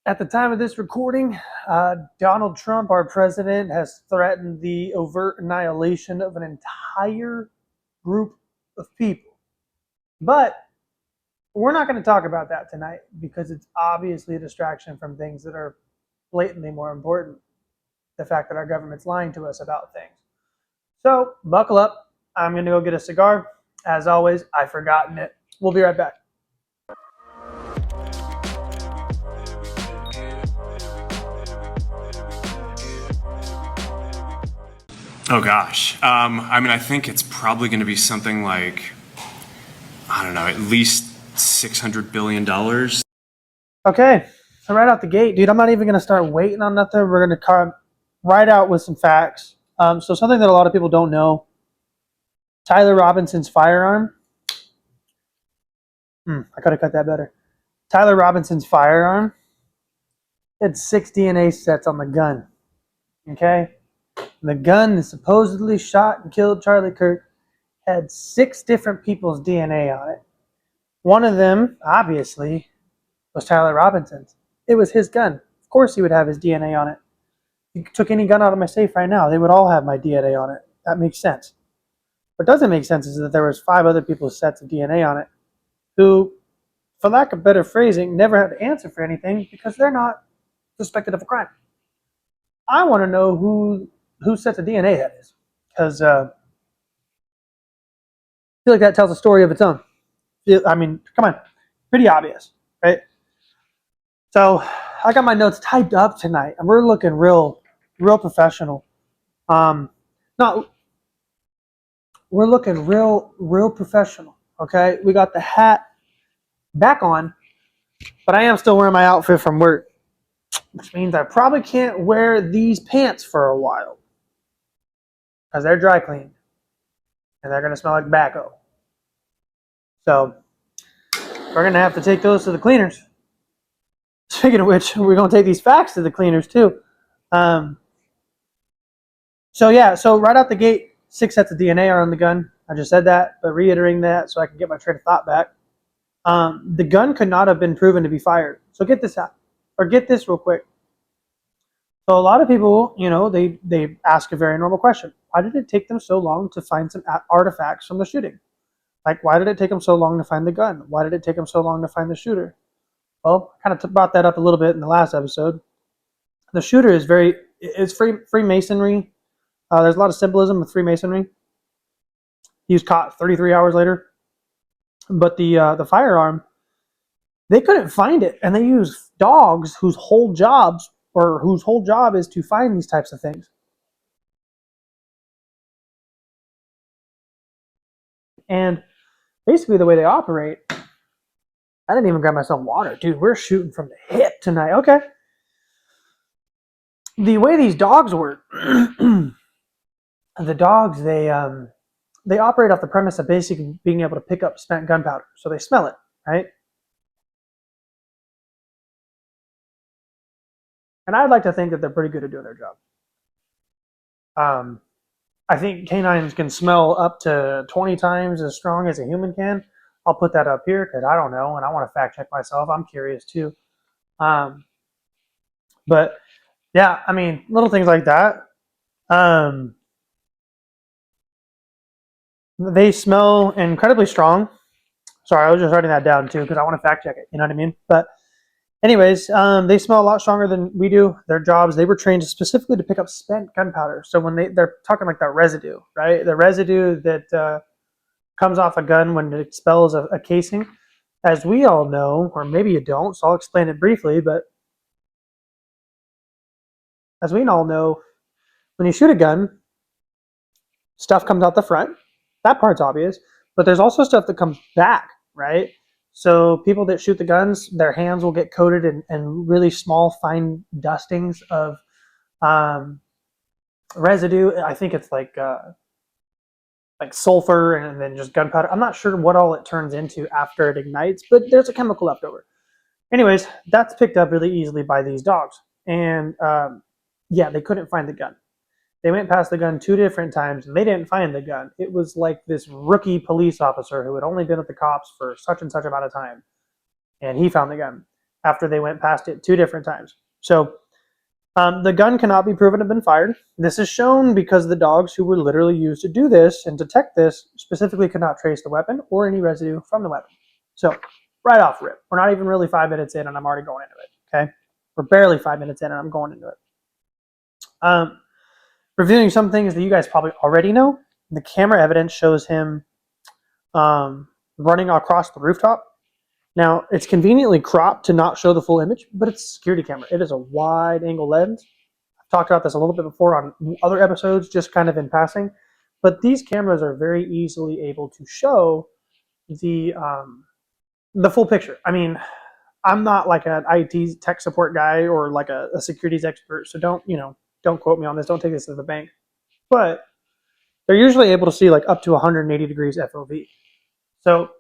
At the time of this recording, Donald Trump, our president, has threatened the overt annihilation of an entire group of people. But we're not going to talk about that tonight because it's obviously a distraction from things that are blatantly more important. The fact that our government's lying to us about things. So buckle up. I'm going to go get a cigar. As always, I've forgotten it. We'll be right back. Oh gosh. I think it's probably going to be something like, I don't know, at least $600 billion. Okay, so right out the gate, dude, I'm not even going to start waiting on nothing. We're going to come right out with some facts. So something that a lot of people don't know, Tyler Robinson's firearm. I could have cut that better. Tyler Robinson's firearm had 6 DNA sets on the gun. Okay? The gun that supposedly shot and killed Charlie Kirk had 6 different people's DNA on it. One of them, obviously, was Tyler Robinson's. It was his gun. Of course he would have his DNA on it. If you took any gun out of my safe right now, they would all have my DNA on it. That makes sense. What doesn't make sense is that there was 5 other people's sets of DNA on it who, for lack of better phrasing, never had to answer for anything because they're not suspected of a crime. I want to know whose sets of DNA that is, because I feel like that tells a story of its own. I mean, come on, pretty obvious, right? So I got my notes typed up tonight, and we're looking real professional. We're looking real professional. Okay, we got the hat back on, but I am still wearing my outfit from work, which means I probably can't wear these pants for a while because they're dry cleaned and they're gonna smell like tobacco. So we're gonna have to take those to the cleaners. Speaking of which, we're gonna take these facts to the cleaners too. So right out the gate, 6 sets of DNA are on the gun. I just said that, but reiterating that so I can get my train of thought back. The gun could not have been proven to be fired. So get this out, or get this real quick. So a lot of people, they ask a very normal question. Why did it take them so long to find some artifacts from the shooting? Like, why did it take them so long to find the gun? Why did it take them so long to find the shooter? Well, I kind of brought that up a little bit in the last episode. The shooter is Freemasonry. There's a lot of symbolism with Freemasonry. He was caught 33 hours later. But the firearm, they couldn't find it, and they used dogs whose whole job is to find these types of things. And basically the way they operate, I didn't even grab myself water. Dude, we're shooting from the hip tonight. Okay. The way these dogs work, the dogs, they operate off the premise of basically being able to pick up spent gunpowder. So they smell it, right? And I'd like to think that they're pretty good at doing their job. I think canines can smell up to 20 times as strong as a human can. I'll put that up here because I don't know, and I want to fact check myself. I'm curious too. But yeah, I mean, little things like that. They smell incredibly strong. Sorry, I was just writing that down too because I want to fact check it. You know what I mean? But anyways, they smell a lot stronger than we do. Their jobs, they were trained specifically to pick up spent gunpowder. So when they're talking like that residue, right? The residue that comes off a gun when it expels a casing, as we all know, or maybe you don't, so I'll explain it briefly, but as we all know, when you shoot a gun, stuff comes out the front. That part's obvious, but there's also stuff that comes back, right? So people that shoot the guns, their hands will get coated in really small, fine dustings of residue. I think it's like sulfur and then just gunpowder. I'm not sure what all it turns into after it ignites, but there's a chemical left over. Anyways, that's picked up really easily by these dogs. And they couldn't find the gun. They went past the gun 2 different times and they didn't find the gun. It was like this rookie police officer who had only been with the cops for such and such amount of time. And he found the gun. after they went past it 2 different times. So the gun cannot be proven to have been fired. This is shown because the dogs who were literally used to do this and detect this specifically could not trace the weapon or any residue from the weapon. So right off rip, we're not even really 5 minutes in and I'm already going into it, okay? We're barely 5 minutes in and I'm going into it. Reviewing some things that you guys probably already know. The camera evidence shows him running across the rooftop. Now, it's conveniently cropped to not show the full image, but it's a security camera. It is a wide angle lens. I've talked about this a little bit before on other episodes, just kind of in passing. But these cameras are very easily able to show the full picture. I mean, I'm not like an IT tech support guy or like a securities expert, so don't quote me on this. Don't take this to the bank. But they're usually able to see like up to 180 degrees FOV. So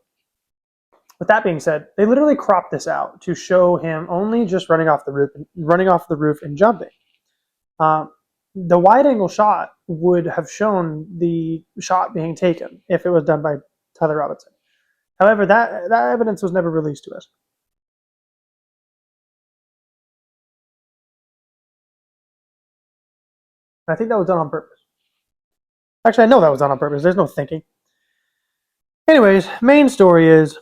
with that being said, they literally cropped this out to show him only just running off the roof and jumping. The wide angle shot would have shown the shot being taken if it was done by Tyler Robinson. However, that evidence was never released to us. I think that was done on purpose. Actually, I know that was done on purpose. There's no thinking. Anyways, main story is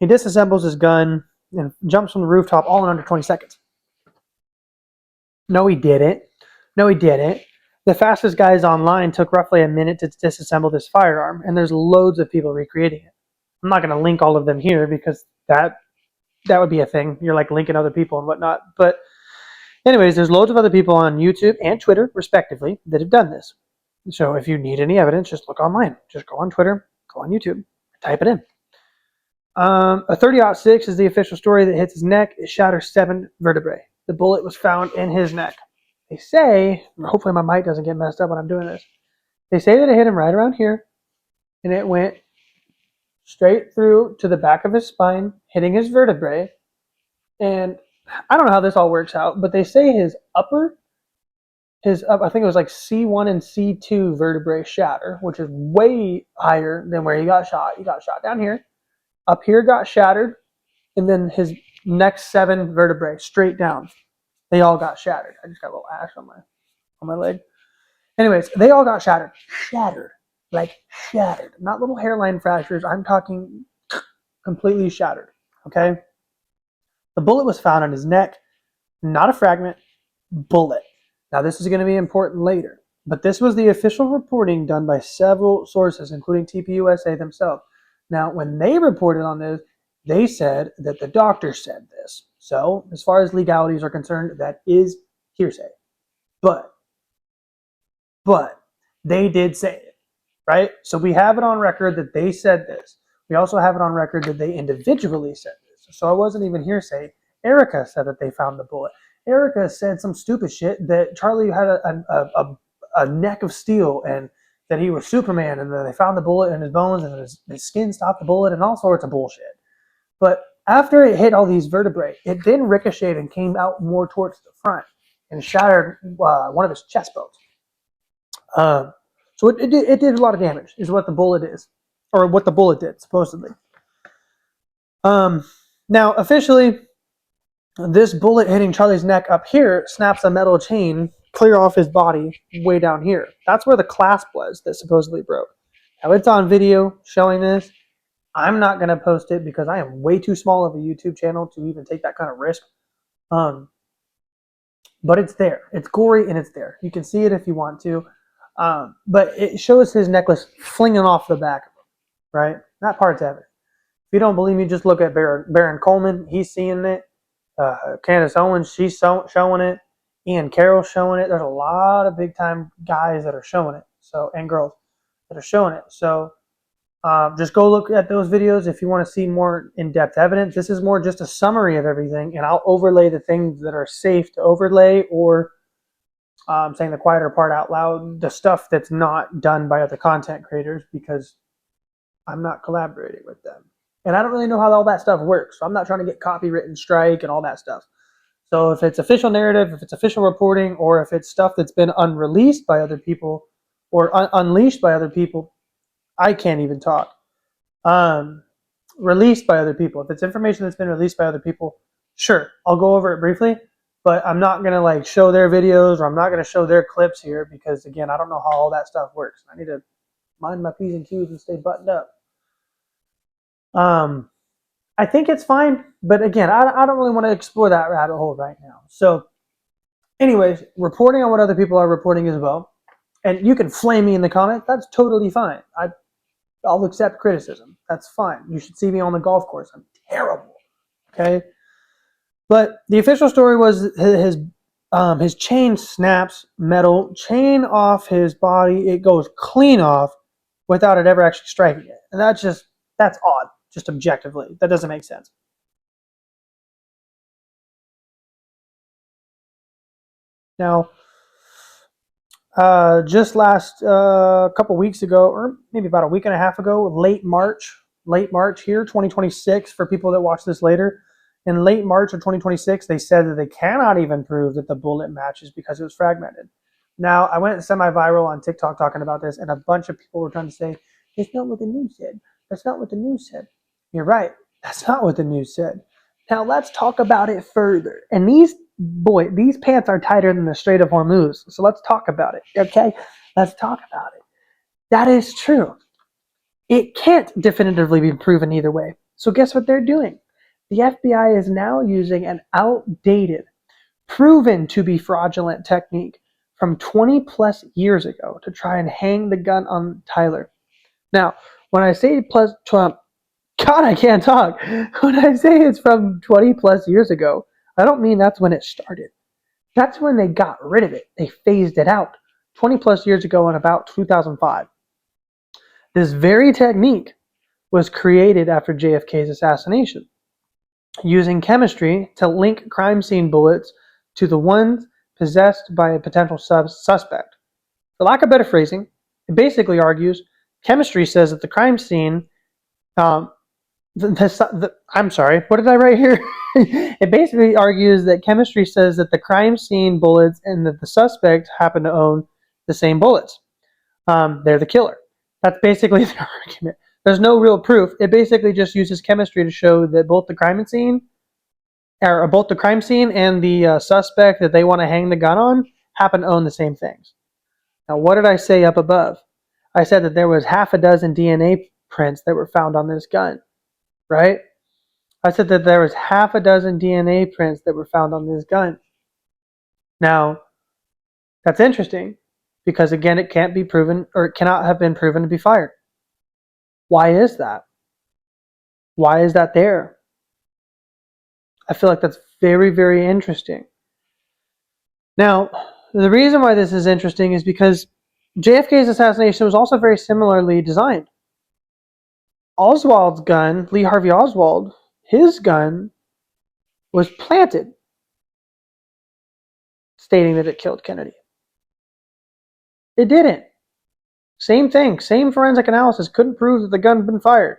he disassembles his gun and jumps from the rooftop all in under 20 seconds. No, he didn't. The fastest guys online took roughly a minute to disassemble this firearm, and there's loads of people recreating it. I'm not going to link all of them here because that would be a thing. You're like linking other people and whatnot. But anyways, there's loads of other people on YouTube and Twitter, respectively, that have done this. So if you need any evidence, just look online. Just go on Twitter, go on YouTube, type it in. A 30-06 is the official story that hits his neck. It shatters 7 vertebrae. The bullet was found in his neck. They say, hopefully my mic doesn't get messed up when I'm doing this. They say that it hit him right around here, and it went straight through to the back of his spine, hitting his vertebrae. And I don't know how this all works out, but they say his I think it was like C1 and C2 vertebrae shatter, which is way higher than where he got shot. He got shot down here. Up here got shattered, and then his next 7 vertebrae straight down. They all got shattered. I just got a little ash on my leg. Anyways, they all got shattered. Shattered. Not little hairline fractures. I'm talking completely shattered. Okay? The bullet was found on his neck. Not a fragment. Bullet. Now, this is going to be important later. But this was the official reporting done by several sources, including TPUSA themselves. Now, when they reported on this, they said that the doctor said this. So, as far as legalities are concerned, that is hearsay. But they did say it, right? So we have it on record that they said this. We also have it on record that they individually said this. So it wasn't even hearsay. Erika said that they found the bullet. Erika said some stupid shit that Charlie had a neck of steel and that he was Superman and that they found the bullet in his bones and his skin stopped the bullet and all sorts of bullshit. But after it hit all these vertebrae, it then ricocheted and came out more towards the front and shattered one of his chest bones. So it did a lot of damage, is what the bullet is, or what the bullet did, supposedly. Now, officially, this bullet hitting Charlie's neck up here snaps a metal chain clear off his body way down here. That's where the clasp was that supposedly broke. Now, it's on video showing this. I'm not going to post it because I am way too small of a YouTube channel to even take that kind of risk. But it's there. It's gory and it's there. You can see it if you want to. But it shows his necklace flinging off the back of him, right? That part's evident. If you don't believe me, just look at Baron Coleman. He's seeing it. Candace Owens, she's showing it. Ian Carroll's showing it. There's a lot of big-time guys that are showing it, and girls that are showing it. So just go look at those videos if you want to see more in-depth evidence. This is more just a summary of everything, and I'll overlay the things that are safe to overlay, or saying the quieter part out loud, the stuff that's not done by other content creators, because I'm not collaborating with them. And I don't really know how all that stuff works, so I'm not trying to get copywritten strike and all that stuff. So if it's official narrative, if it's official reporting, or if it's stuff that's been unreleased by other people, or unleashed by other people, I can't even talk. Released by other people. If it's information that's been released by other people, Sure, I'll go over it briefly, but I'm not going to like show their videos or I'm not going to show their clips here because, again, I don't know how all that stuff works. I need to mind my P's and Q's and stay buttoned up. I think it's fine, but again, I don't really want to explore that rabbit hole right now. So, anyways, reporting on what other people are reporting as well. And you can flame me in the comments. That's totally fine. I'll accept criticism. That's fine. You should see me on the golf course. I'm terrible. Okay. But the official story was his chain snaps metal chain off his body. It goes clean off without it ever actually striking it. And that's odd, just objectively. That doesn't make sense. Now, just last couple weeks ago, or maybe about a week and a half ago, late March here, 2026, for people that watch this later, in late March of 2026, they said that they cannot even prove that the bullet matches because it was fragmented. Now, I went semi-viral on TikTok talking about this, and a bunch of people were trying to say, it's not what the news said. That's not what the news said. You're right. That's not what the news said. Now, let's talk about it further. And these pants are tighter than the Strait of Hormuz. So let's talk about it, okay? Let's talk about it. That is true. It can't definitively be proven either way. So guess what they're doing? The FBI is now using an outdated, proven to be fraudulent technique from 20 plus years ago to try and hang the gun on Tyler. Now, when I say plus Trump, God, I can't talk. When I say it's from 20 plus years ago, I don't mean that's when it started. That's when they got rid of it. They phased it out 20 plus years ago in about 2005. This very technique was created after JFK's assassination, using chemistry to link crime scene bullets to the ones possessed by a potential suspect. For lack of better phrasing, it basically argues chemistry says that the crime scene I'm sorry, what did I write here? It basically argues that chemistry says that the crime scene bullets and that the suspect happen to own the same bullets. They're the killer. That's basically the argument. There's no real proof. It basically just uses chemistry to show that both the crime scene and the suspect that they want to hang the gun on happen to own the same things. Now, what did I say up above? I said that there was half a dozen DNA prints that were found on this gun. Right? I said that there was half a dozen DNA prints that were found on this gun. Now, that's interesting because, again, it can't be proven, or it cannot have been proven to be fired. Why is that? Why is that there? I feel like that's very, very interesting. Now, the reason why this is interesting is because JFK's assassination was also very similarly designed. Oswald's gun, Lee Harvey Oswald, his gun was planted, stating that it killed Kennedy. It didn't. Same thing, same forensic analysis, couldn't prove that the gun had been fired.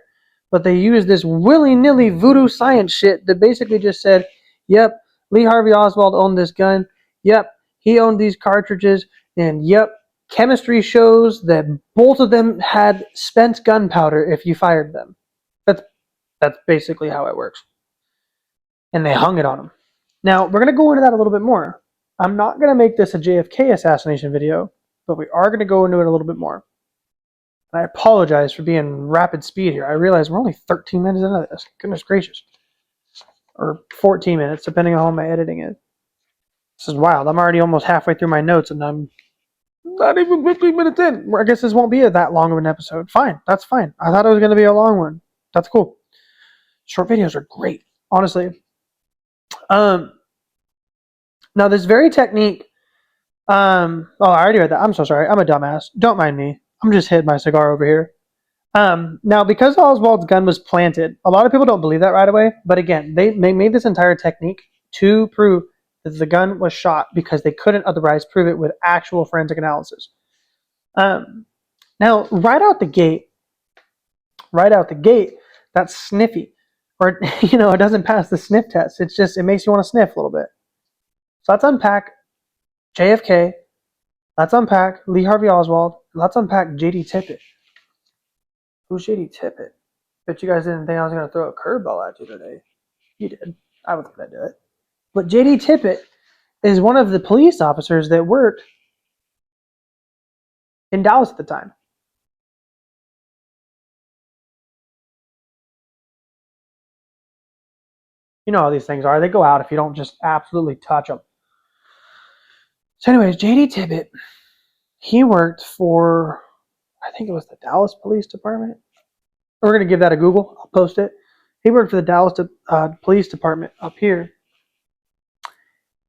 But they used this willy-nilly voodoo science shit that basically just said, yep, Lee Harvey Oswald owned this gun, yep, he owned these cartridges, and yep, chemistry shows that both of them had spent gunpowder if you fired them. That's basically how it works. And they hung it on him. Now, we're going to go into that a little bit more. I'm not going to make this a JFK assassination video, but we are going to go into it a little bit more. And I apologize for being rapid speed here. I realize we're only 13 minutes into this. Goodness gracious. Or 14 minutes, depending on how my editing is. This is wild. I'm already almost halfway through my notes, and I'm not even 15 minutes in. I guess this won't be that long of an episode. Fine. That's fine. I thought it was going to be a long one. That's cool. Short videos are great, honestly. Now this very technique, I already read that. I'm so sorry. I'm a dumbass. Don't mind me. I'm just hitting my cigar over here. Now, because Oswald's gun was planted, a lot of people don't believe that right away. But again, they made this entire technique to prove that the gun was shot because they couldn't otherwise prove it with actual forensic analysis. Now, right out the gate, that's sniffy. Or, it doesn't pass the sniff test. It makes you want to sniff a little bit. So let's unpack JFK. Let's unpack Lee Harvey Oswald. Let's unpack J.D. Tippit. Who's J.D. Tippit? Bet you guys didn't think I was going to throw a curveball at you today. You did. I wasn't going to do it. But J.D. Tippett is one of the police officers that worked in Dallas at the time. You know how these things are. They go out if you don't just absolutely touch them. So anyways, J.D. Tippett, he worked for, I think it was the Dallas Police Department. We're going to give that a Google. I'll post it. He worked for the Dallas Police Department up here.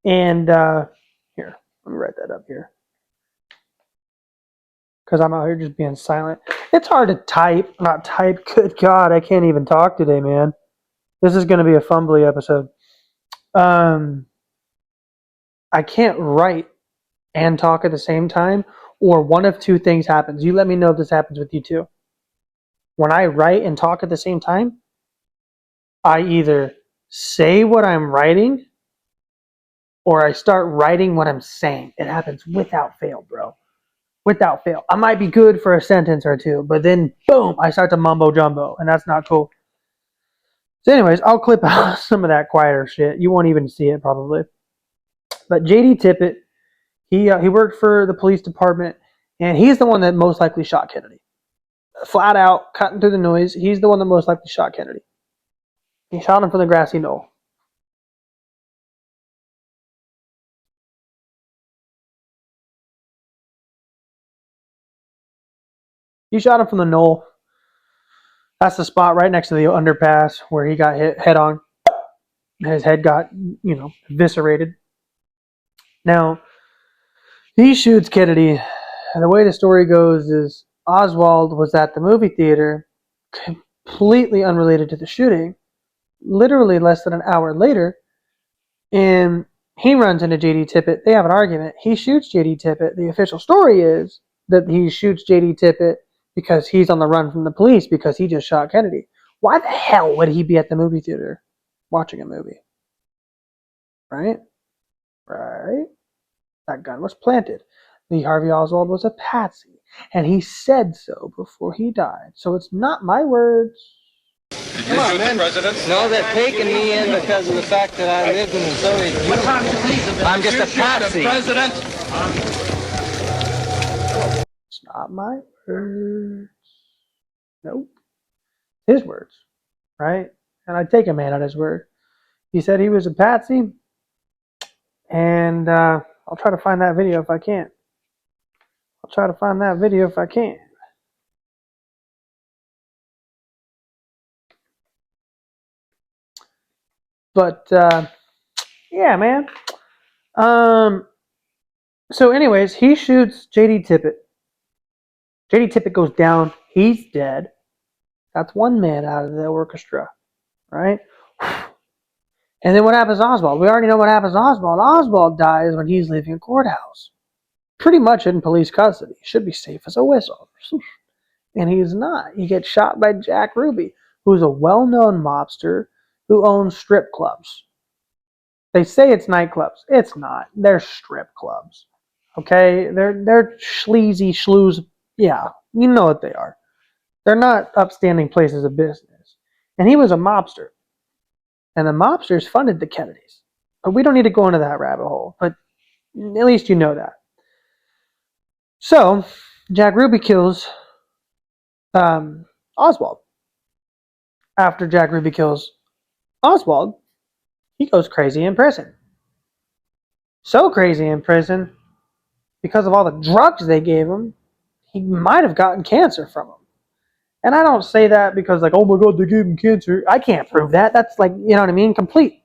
And here, let me write that up here. Because I'm out here just being silent. It's hard to type. Not type. Good God, I can't even talk today, man. This is going to be a fumbly episode. I can't write and talk at the same time, or one of two things happens. You let me know if this happens with you too. When I write and talk at the same time, I either say what I'm writing or I start writing what I'm saying. It happens without fail, bro. Without fail. I might be good for a sentence or two, but then, boom, I start to mumbo jumbo, and that's not cool. So anyways, I'll clip out some of that quieter shit. You won't even see it probably. But J.D. Tippett, he worked for the police department, and he's the one that most likely shot Kennedy. Flat out, cutting through the noise, he's the one that most likely shot Kennedy. He shot him from the grassy knoll. He shot him from the knoll. That's the spot right next to the underpass where he got hit head on. His head got, eviscerated. Now, he shoots Kennedy, and the way the story goes is Oswald was at the movie theater, completely unrelated to the shooting, literally less than an hour later, and he runs into J.D. Tippett. They have an argument. He shoots J.D. Tippett. The official story is that he shoots J.D. Tippett because he's on the run from the police because he just shot Kennedy. Why the hell would he be at the movie theater watching a movie? Right? That gun was planted. Lee Harvey Oswald was a patsy, and he said so before he died. So it's not my words. Come on, man. No, they're taking me in because of the fact that I lived in the Soviet Union. I'm just a patsy. President. It's not my words. Nope. His words, right? And I take a man at his word. He said he was a patsy, and I'll try to find that video if I can. But, yeah, man. So anyways, he shoots J.D. Tippett. J.D. Tippett goes down. He's dead. That's one man out of the orchestra, right? And then what happens to Oswald? We already know what happens to Oswald. Oswald dies when he's leaving a courthouse. Pretty much in police custody. Should be safe as a whistle. And he's not. He gets shot by Jack Ruby, who's a well-known mobster who owns strip clubs. They say it's nightclubs. It's not. They're strip clubs. Okay? They're sleazy schloos. Yeah, you know what they are. They're not upstanding places of business. And he was a mobster. And the mobsters funded the Kennedys. But we don't need to go into that rabbit hole. But at least you know that. So, Jack Ruby kills Oswald. After Jack Ruby kills Oswald, he goes crazy in prison. So crazy in prison, because of all the drugs they gave him, he might have gotten cancer from them. And I don't say that because, like, oh my God, they gave him cancer. I can't prove that. That's like, you know what I mean? Complete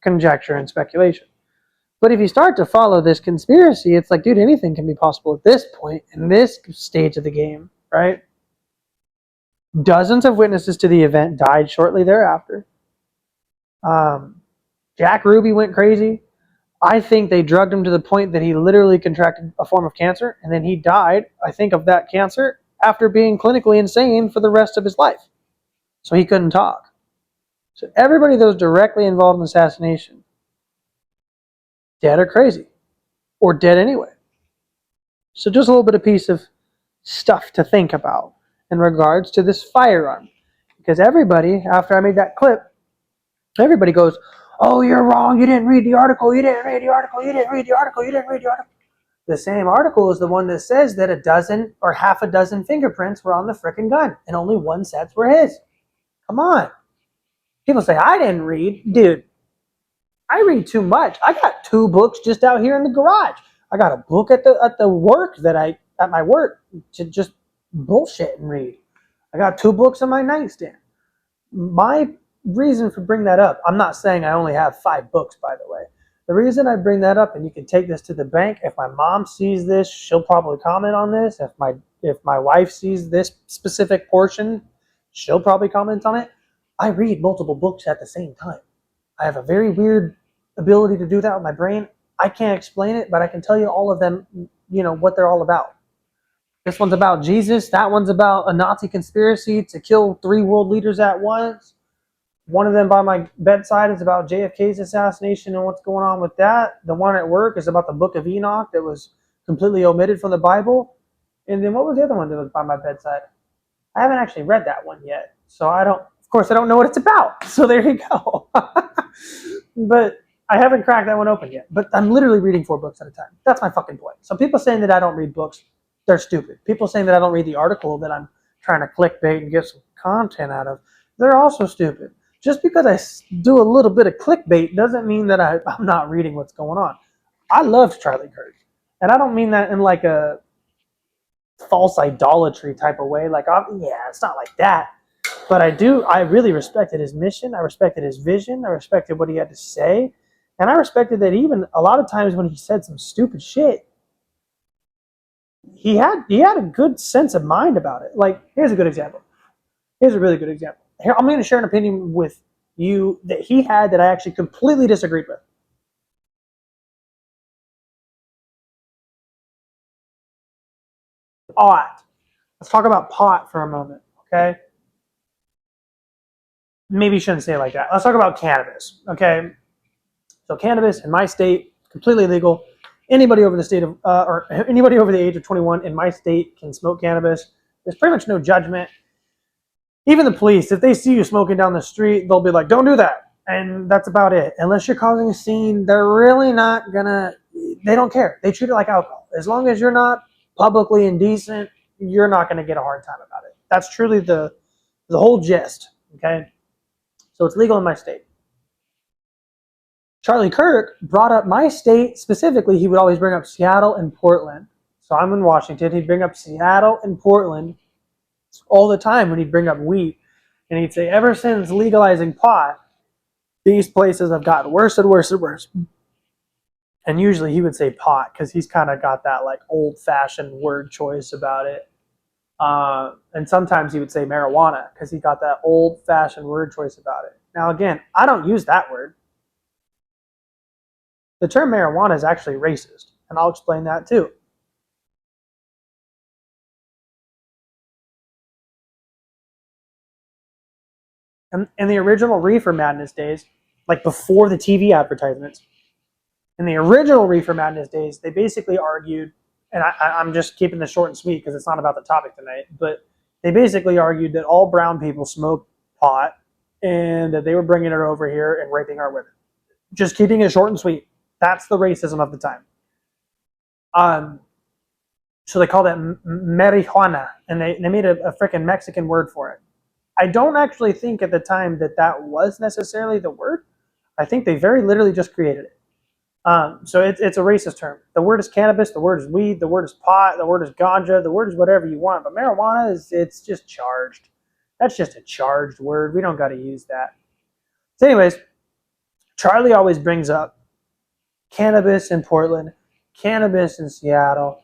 conjecture and speculation. But if you start to follow this conspiracy, it's like, dude, anything can be possible at this point, in this stage of the game, right? Dozens of witnesses to the event died shortly thereafter. Jack Ruby went crazy. I think they drugged him to the point that he literally contracted a form of cancer, and then he died, I think, of that cancer after being clinically insane for the rest of his life. So he couldn't talk. So everybody that was directly involved in the assassination, dead or crazy, or dead anyway. So just a little bit of piece of stuff to think about in regards to this firearm. Because everybody, after I made that clip, Everybody goes, oh, you're wrong. You didn't read the article. You didn't read the article. You didn't read the article. You didn't read the article. The same article is the one that says that a dozen or half a dozen fingerprints were on the frickin' gun and only one set were his. Come on. People say, I didn't read. Dude, I read too much. I got 2 books just out here in the garage. I got a book at the work at my work to just bullshit and read. I got 2 books on my nightstand. My reason for bringing that up, I'm not saying I only have 5 books, by the way. The reason I bring that up, and you can take this to the bank, if my mom sees this, she'll probably comment on this. If my wife sees this specific portion, she'll probably comment on it. I read multiple books at the same time. I have a very weird ability to do that with my brain. I can't explain it, but I can tell you all of them, what they're all about. This one's about Jesus. That one's about a Nazi conspiracy to kill 3 world leaders at once. One of them by my bedside is about JFK's assassination and what's going on with that. The one at work is about the book of Enoch that was completely omitted from the Bible. And then what was the other one that was by my bedside? I haven't actually read that one yet. So I don't know what it's about. So there you go. But I haven't cracked that one open yet. But I'm literally reading 4 books at a time. That's my fucking point. So people saying that I don't read books, they're stupid. People saying that I don't read the article that I'm trying to clickbait and get some content out of, they're also stupid. Just because I do a little bit of clickbait doesn't mean that I'm not reading what's going on. I love Charlie Kirk. And I don't mean that in like a false idolatry type of way. Like, it's not like that. But I really respected his mission. I respected his vision. I respected what he had to say. And I respected that even a lot of times when he said some stupid shit, he had a good sense of mind about it. Like, here's a good example. Here's a really good example. Here, I'm going to share an opinion with you that he had that I actually completely disagreed with. Pot. Let's talk about pot for a moment, okay? Maybe you shouldn't say it like that. Let's talk about cannabis, okay? So cannabis in my state, completely legal. Anybody over the state of, or anybody over the age of 21 in my state can smoke cannabis. There's pretty much no judgment. Even the police, if they see you smoking down the street, they'll be like, don't do that. And that's about it. Unless you're causing a scene, they're really not gonna, they don't care. They treat it like alcohol. As long as you're not publicly indecent, you're not gonna get a hard time about it. That's truly the whole gist, okay? So it's legal in my state. Charlie Kirk brought up my state specifically. He would always bring up Seattle and Portland. So I'm in Washington. He'd bring up Seattle and Portland all the time when he'd bring up weed. And he'd say, ever since legalizing pot, these places have gotten worse and worse and worse. And usually he would say pot because he's kind of got that like old-fashioned word choice about it. And sometimes he would say marijuana because he got that old-fashioned word choice about it. Now, again, I don't use that word. The term marijuana is actually racist, and I'll explain that too. In the original Reefer Madness days, like before the TV advertisements, in the original Reefer Madness days, they basically argued, and I'm just keeping this short and sweet because it's not about the topic tonight, but they basically argued that all brown people smoked pot and that they were bringing it over here and raping our women. Just keeping it short and sweet. That's the racism of the time. So they called it marijuana, and they made a freaking Mexican word for it. I don't actually think at the time that was necessarily the word. I think they very literally just created it. So it's a racist term. The word is cannabis, the word is weed, the word is pot, the word is ganja, the word is whatever you want. But marijuana it's just charged. That's just a charged word. We don't got to use that. So anyways, Charlie always brings up cannabis in Portland, cannabis in Seattle,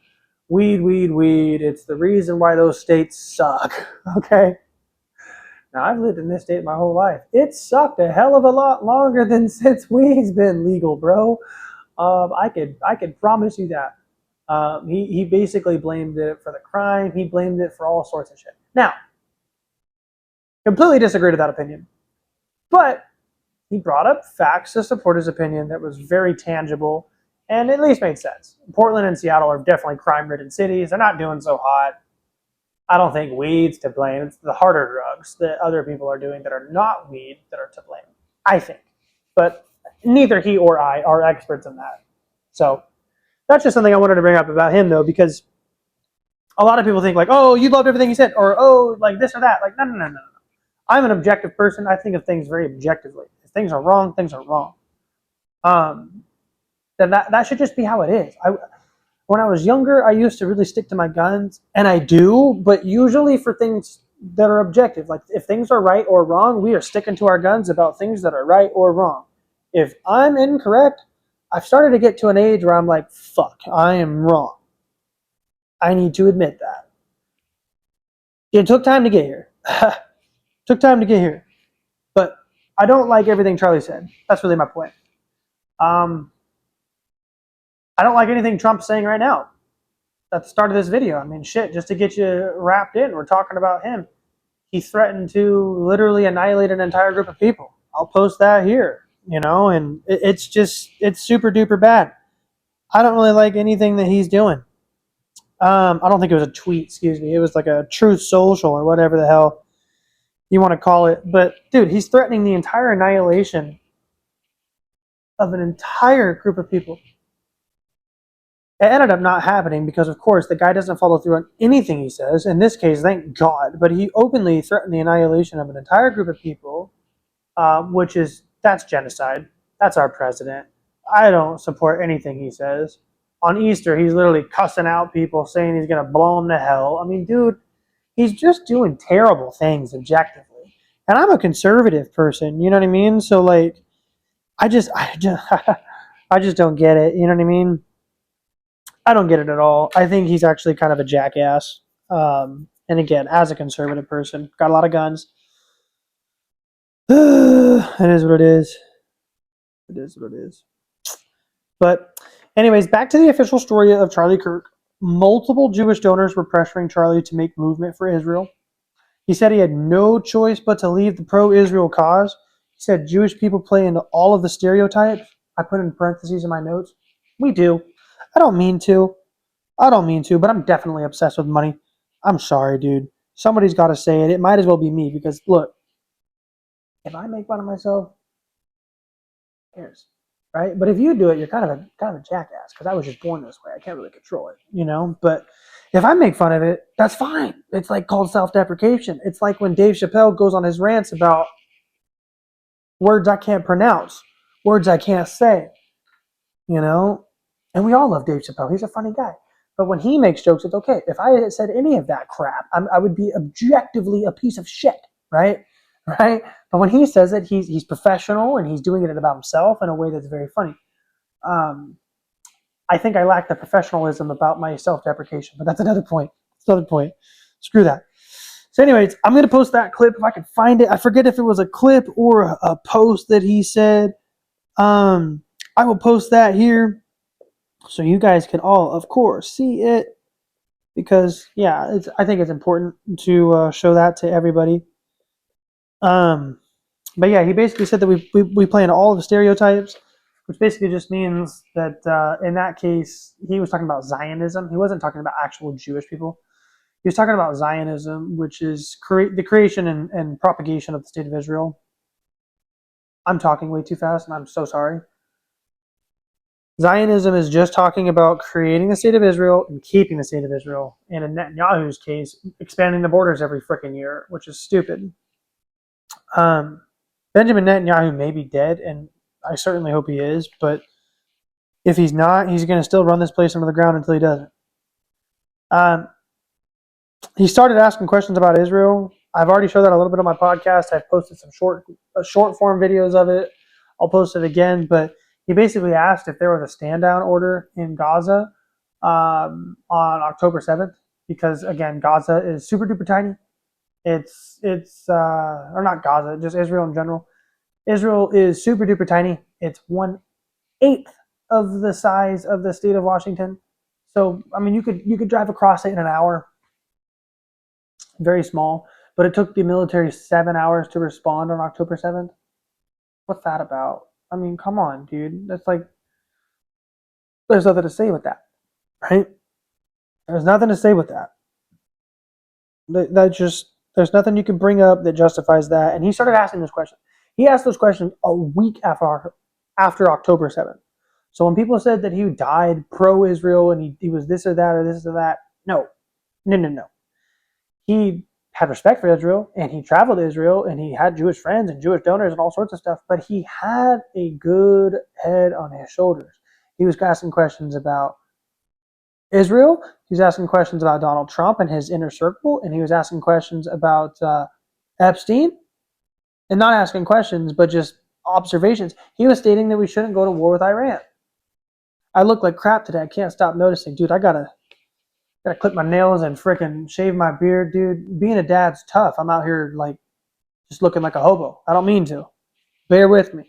weed, weed, weed. It's the reason why those states suck. Okay? Now, I've lived in this state my whole life. It sucked a hell of a lot longer than since weed's been legal, bro. I could promise you that. He basically blamed it for the crime. He blamed it for all sorts of shit. Now, completely disagree with that opinion. But he brought up facts to support his opinion that was very tangible and at least made sense. Portland and Seattle are definitely crime-ridden cities. They're not doing so hot. I don't think weed's to blame. It's the harder drugs that other people are doing that are not weed that are to blame. I think. But neither he or I are experts in that. So that's just something I wanted to bring up about him, though, because a lot of people think like, oh, you loved everything he said, or oh, like this or that. Like, no. I'm an objective person. I think of things very objectively. If things are wrong, things are wrong. Then that should just be how it is. When I was younger, I used to really stick to my guns, and I do, but usually for things that are objective. Like if things are right or wrong, we are sticking to our guns about things that are right or wrong. If I'm incorrect, I've started to get to an age where I'm like, fuck, I am wrong. I need to admit that. It took time to get here. Took time to get here. But I don't like everything Charlie said. That's really my point. I don't like anything Trump's saying right now. At the start of this video, I mean, shit, just to get you wrapped in, we're talking about him. He threatened to literally annihilate an entire group of people. I'll post that here, and it's super duper bad. I don't really like anything that he's doing. I don't think it was a tweet, excuse me. It was like a Truth Social or whatever the hell you want to call it. But, dude, he's threatening the entire annihilation of an entire group of people. It ended up not happening because, of course, the guy doesn't follow through on anything he says. In this case, thank God. But he openly threatened the annihilation of an entire group of people, that's genocide. That's our president. I don't support anything he says. On Easter, he's literally cussing out people, saying he's going to blow them to hell. I mean, dude, he's just doing terrible things objectively. And I'm a conservative person, you know what I mean? So, like, I just don't get it, you know what I mean? I don't get it at all. I think he's actually kind of a jackass. And again, as a conservative person, got a lot of guns. It is what it is. It is what it is. But anyways, back to the official story of Charlie Kirk. Multiple Jewish donors were pressuring Charlie to make movement for Israel. He said he had no choice but to leave the pro-Israel cause. He said Jewish people play into all of the stereotypes. I put in parentheses in my notes. We do. I don't mean to, but I'm definitely obsessed with money. I'm sorry, dude. Somebody's got to say it. It might as well be me because, look, if I make fun of myself, who cares, right? But if you do it, you're kind of a jackass because I was just born this way. I can't really control it, But if I make fun of it, that's fine. It's like called self-deprecation. It's like when Dave Chappelle goes on his rants about words I can't pronounce, words I can't say, And we all love Dave Chappelle. He's a funny guy. But when he makes jokes, it's okay. If I had said any of that crap, I would be objectively a piece of shit, right? Right? But when he says it, he's professional and he's doing it about himself in a way that's very funny. I think I lack the professionalism about my self-deprecation, but that's another point. Screw that. So anyways, I'm going to post that clip if I can find it. I forget if it was a clip or a post that he said. I will post that here so you guys can all, of course, see it. Because, yeah, I think it's important to show that to everybody. But yeah, he basically said that we play in all of the stereotypes, which basically just means that in that case, he was talking about Zionism. He wasn't talking about actual Jewish people. He was talking about Zionism, which is the creation and propagation of the state of Israel. I'm talking way too fast, and I'm so sorry. Zionism is just talking about creating the state of Israel and keeping the state of Israel. And in Netanyahu's case, expanding the borders every freaking year, which is stupid. Benjamin Netanyahu may be dead, and I certainly hope he is, but if he's not, he's going to still run this place under the ground until he doesn't. He started asking questions about Israel. I've already showed that a little bit on my podcast. I've posted some short form videos of it. I'll post it again, but he basically asked if there was a stand-down order in Gaza on October 7th, because, again, Gaza is super duper tiny. Or not Gaza, just Israel in general. Israel is super duper tiny. It's 1/8 of the size of the state of Washington. So, I mean, you could drive across it in an hour. Very small. But it took the military 7 hours to respond on October 7th. What's that about? I mean, come on, dude. That's like, there's nothing to say with that, right? There's nothing to say with that. There's nothing you can bring up that justifies that. And he started asking this question. He asked those questions a week after October 7th. So when people said that he died pro-Israel and he was this or that or this or that, no. He had respect for Israel and he traveled to Israel and he had Jewish friends and Jewish donors and all sorts of stuff, but he had a good head on his shoulders. He was asking questions about Israel. He was asking questions about Donald Trump and his inner circle, and he was asking questions about Epstein, and not asking questions, but just observations. He was stating that we shouldn't go to war with Iran. I look like crap today. I can't stop noticing, dude. I gotta clip my nails and freaking shave my beard, dude. Being a dad's tough. I'm out here like just looking like a hobo. I don't mean to. Bear with me.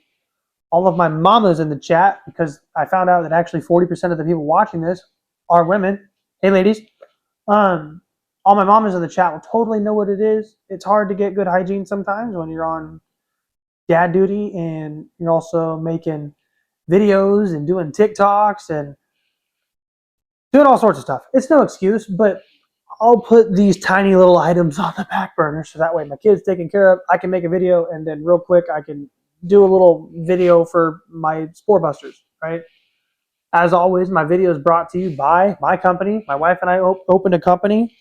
All of my mamas in the chat, because I found out that actually 40% of the people watching this are women. Hey, ladies. All my mamas in the chat will totally know what it is. It's hard to get good hygiene sometimes when you're on dad duty and you're also making videos and doing TikToks and doing all sorts of stuff. It's no excuse, but I'll put these tiny little items on the back burner so that way my kid's taken care of. I can make a video and then real quick I can do a little video for my Spore Busters, right? As always, my video is brought to you by my company. My wife and I opened a company.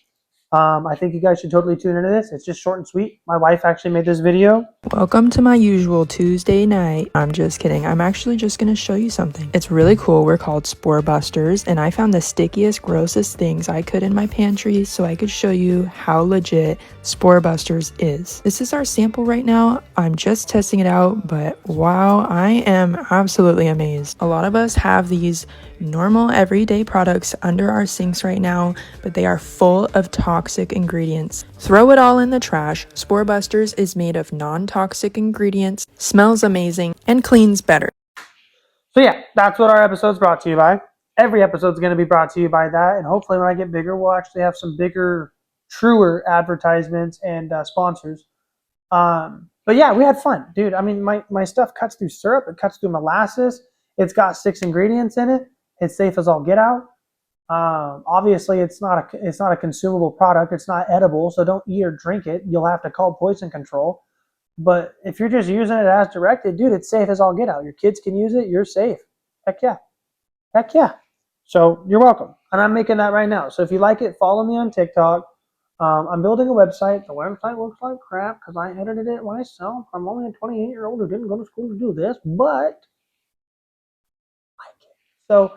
I think you guys should totally tune into this. It's just short and sweet. My wife actually made this video. Welcome to my usual Tuesday night. I'm just kidding. I'm actually just going to show you something. It's really cool. We're called Spore Busters, and I found the stickiest, grossest things I could in my pantry so I could show you how legit Spore Busters is. This is our sample right now. I'm just testing it out, but wow, I am absolutely amazed. A lot of us have these normal everyday products under our sinks right now, but they are full of toxic ingredients. Throw it all in the trash. Spore Busters is made of non-toxic ingredients, smells amazing, and cleans better. So yeah, that's what our episode's brought to you by. Every episode's going to be brought to you by that, and hopefully when I get bigger, we'll actually have some bigger, truer advertisements and sponsors. But yeah, we had fun, dude. I mean, my stuff cuts through syrup, it cuts through molasses. It's got 6 ingredients in it. It's safe as all get out. Obviously, it's not a consumable product. It's not edible, so don't eat or drink it. You'll have to call poison control. But if you're just using it as directed, dude, it's safe as all get out. Your kids can use it. You're safe. Heck yeah. Heck yeah. So you're welcome. And I'm making that right now. So if you like it, follow me on TikTok. I'm building a website. The website looks like crap because I edited it myself. I'm only a 28-year-old who didn't go to school to do this, but so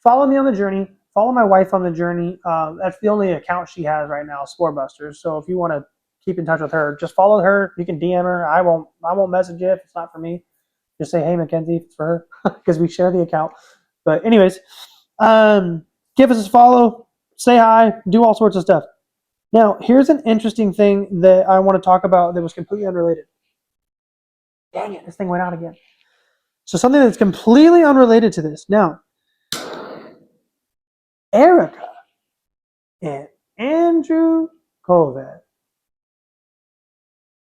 follow me on the journey. Follow my wife on the journey. That's the only account she has right now, Spore Busters. So if you want to keep in touch with her, just follow her. You can DM her. I won't message you if it's not for me. Just say, hey, Mackenzie, it's for her because we share the account. But anyways, give us a follow, say hi, do all sorts of stuff. Now, here's an interesting thing that I want to talk about that was completely unrelated. Dang it, this thing went out again. So something that's completely unrelated to this. Now, Erika and Andrew Colvett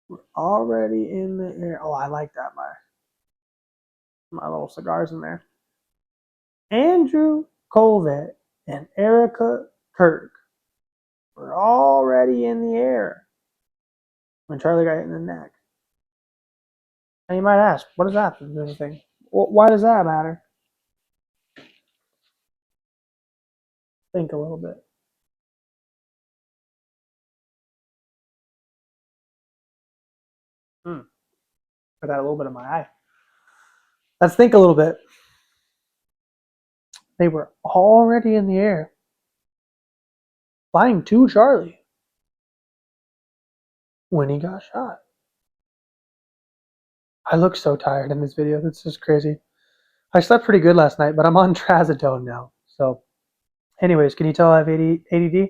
were already in the air. Oh, I like that. My little cigars in there. Andrew Colvett and Erika Kirk were already in the air when Charlie got hit in the neck. And you might ask, what does that do to anything? Why does that matter? Think a little bit. I got a little bit in my eye. Let's think a little bit. They were already in the air, flying to Charlie when he got shot. I look so tired in this video. This is crazy. I slept pretty good last night, but I'm on trazodone now. So, anyways, can you tell I have ADD?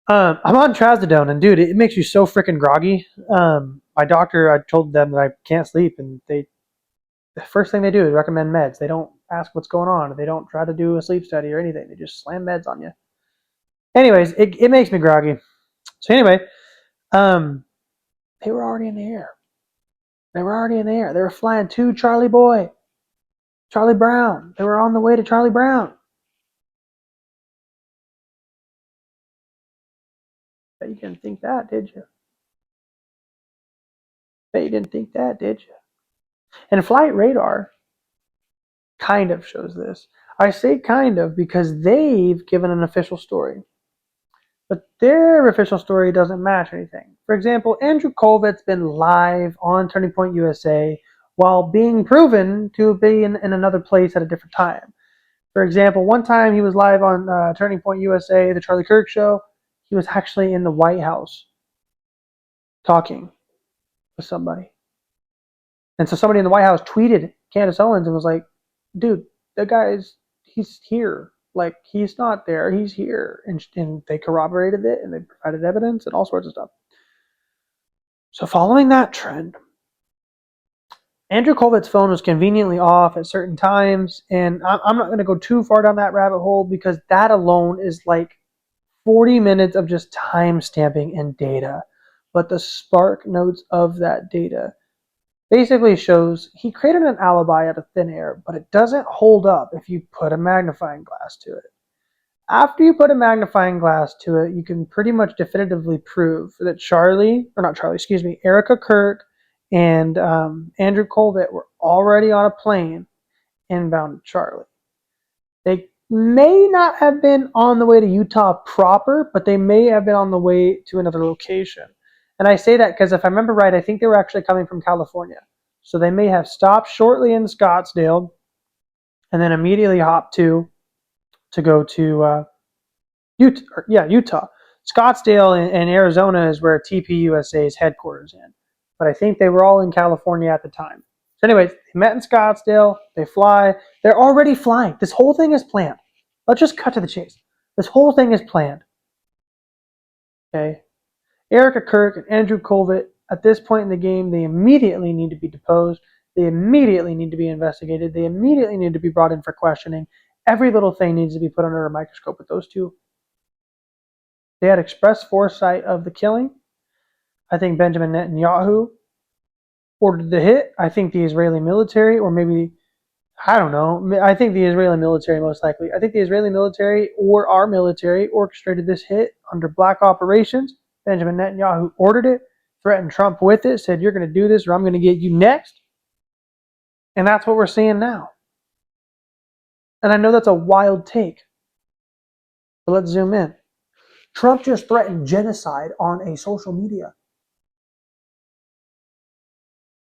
I'm on trazodone, and dude, it makes you so freaking groggy. My doctor, I told them that I can't sleep, and the first thing they do is recommend meds. They don't ask what's going on. They don't try to do a sleep study or anything. They just slam meds on you. Anyways, it makes me groggy. So anyway, they were already in the air. They were already in the air. They were flying to Charlie Brown. They were on the way to Charlie Brown. Bet you didn't think that, did you? Bet you didn't think that, did you? And Flight Radar kind of shows this. I say kind of because they've given an official story. But their official story doesn't match anything. For example, Andrew Colvett's been live on Turning Point USA while being proven to be in another place at a different time. For example, one time he was live on Turning Point USA, the Charlie Kirk show. He was actually in the White House talking with somebody. And so somebody in the White House tweeted Candace Owens and was like, dude, he's here. Like, he's not there, he's here. And they corroborated it, and they provided evidence and all sorts of stuff. So following that trend, Andrew Colvett's phone was conveniently off at certain times, and I'm not going to go too far down that rabbit hole because that alone is like 40 minutes of just time stamping and data. But the spark notes of that data basically shows he created an alibi out of thin air, but it doesn't hold up if you put a magnifying glass to it. After you put a magnifying glass to it, you can pretty much definitively prove that Erika Kirk and Andrew Colvett were already on a plane inbound to Charlie. They may not have been on the way to Utah proper, but they may have been on the way to another location. And I say that because if I remember right, I think they were actually coming from California. So they may have stopped shortly in Scottsdale and then immediately hopped to go to Utah. Scottsdale in Arizona is where TPUSA's headquarters in. But I think they were all in California at the time. So anyways, they met in Scottsdale. They fly. They're already flying. This whole thing is planned. Let's just cut to the chase. This whole thing is planned. Okay? Erika Kirk and Andrew Colvett, at this point in the game, they immediately need to be deposed. They immediately need to be investigated. They immediately need to be brought in for questioning. Every little thing needs to be put under a microscope with those two. They had express foresight of the killing. I think Benjamin Netanyahu ordered the hit. I think the Israeli military, or maybe, I don't know, I think the Israeli military most likely. I think the Israeli military or our military orchestrated this hit under black operations. Benjamin Netanyahu ordered it, threatened Trump with it, said, you're going to do this or I'm going to get you next. And that's what we're seeing now. And I know that's a wild take, but let's zoom in. Trump just threatened genocide on a social media.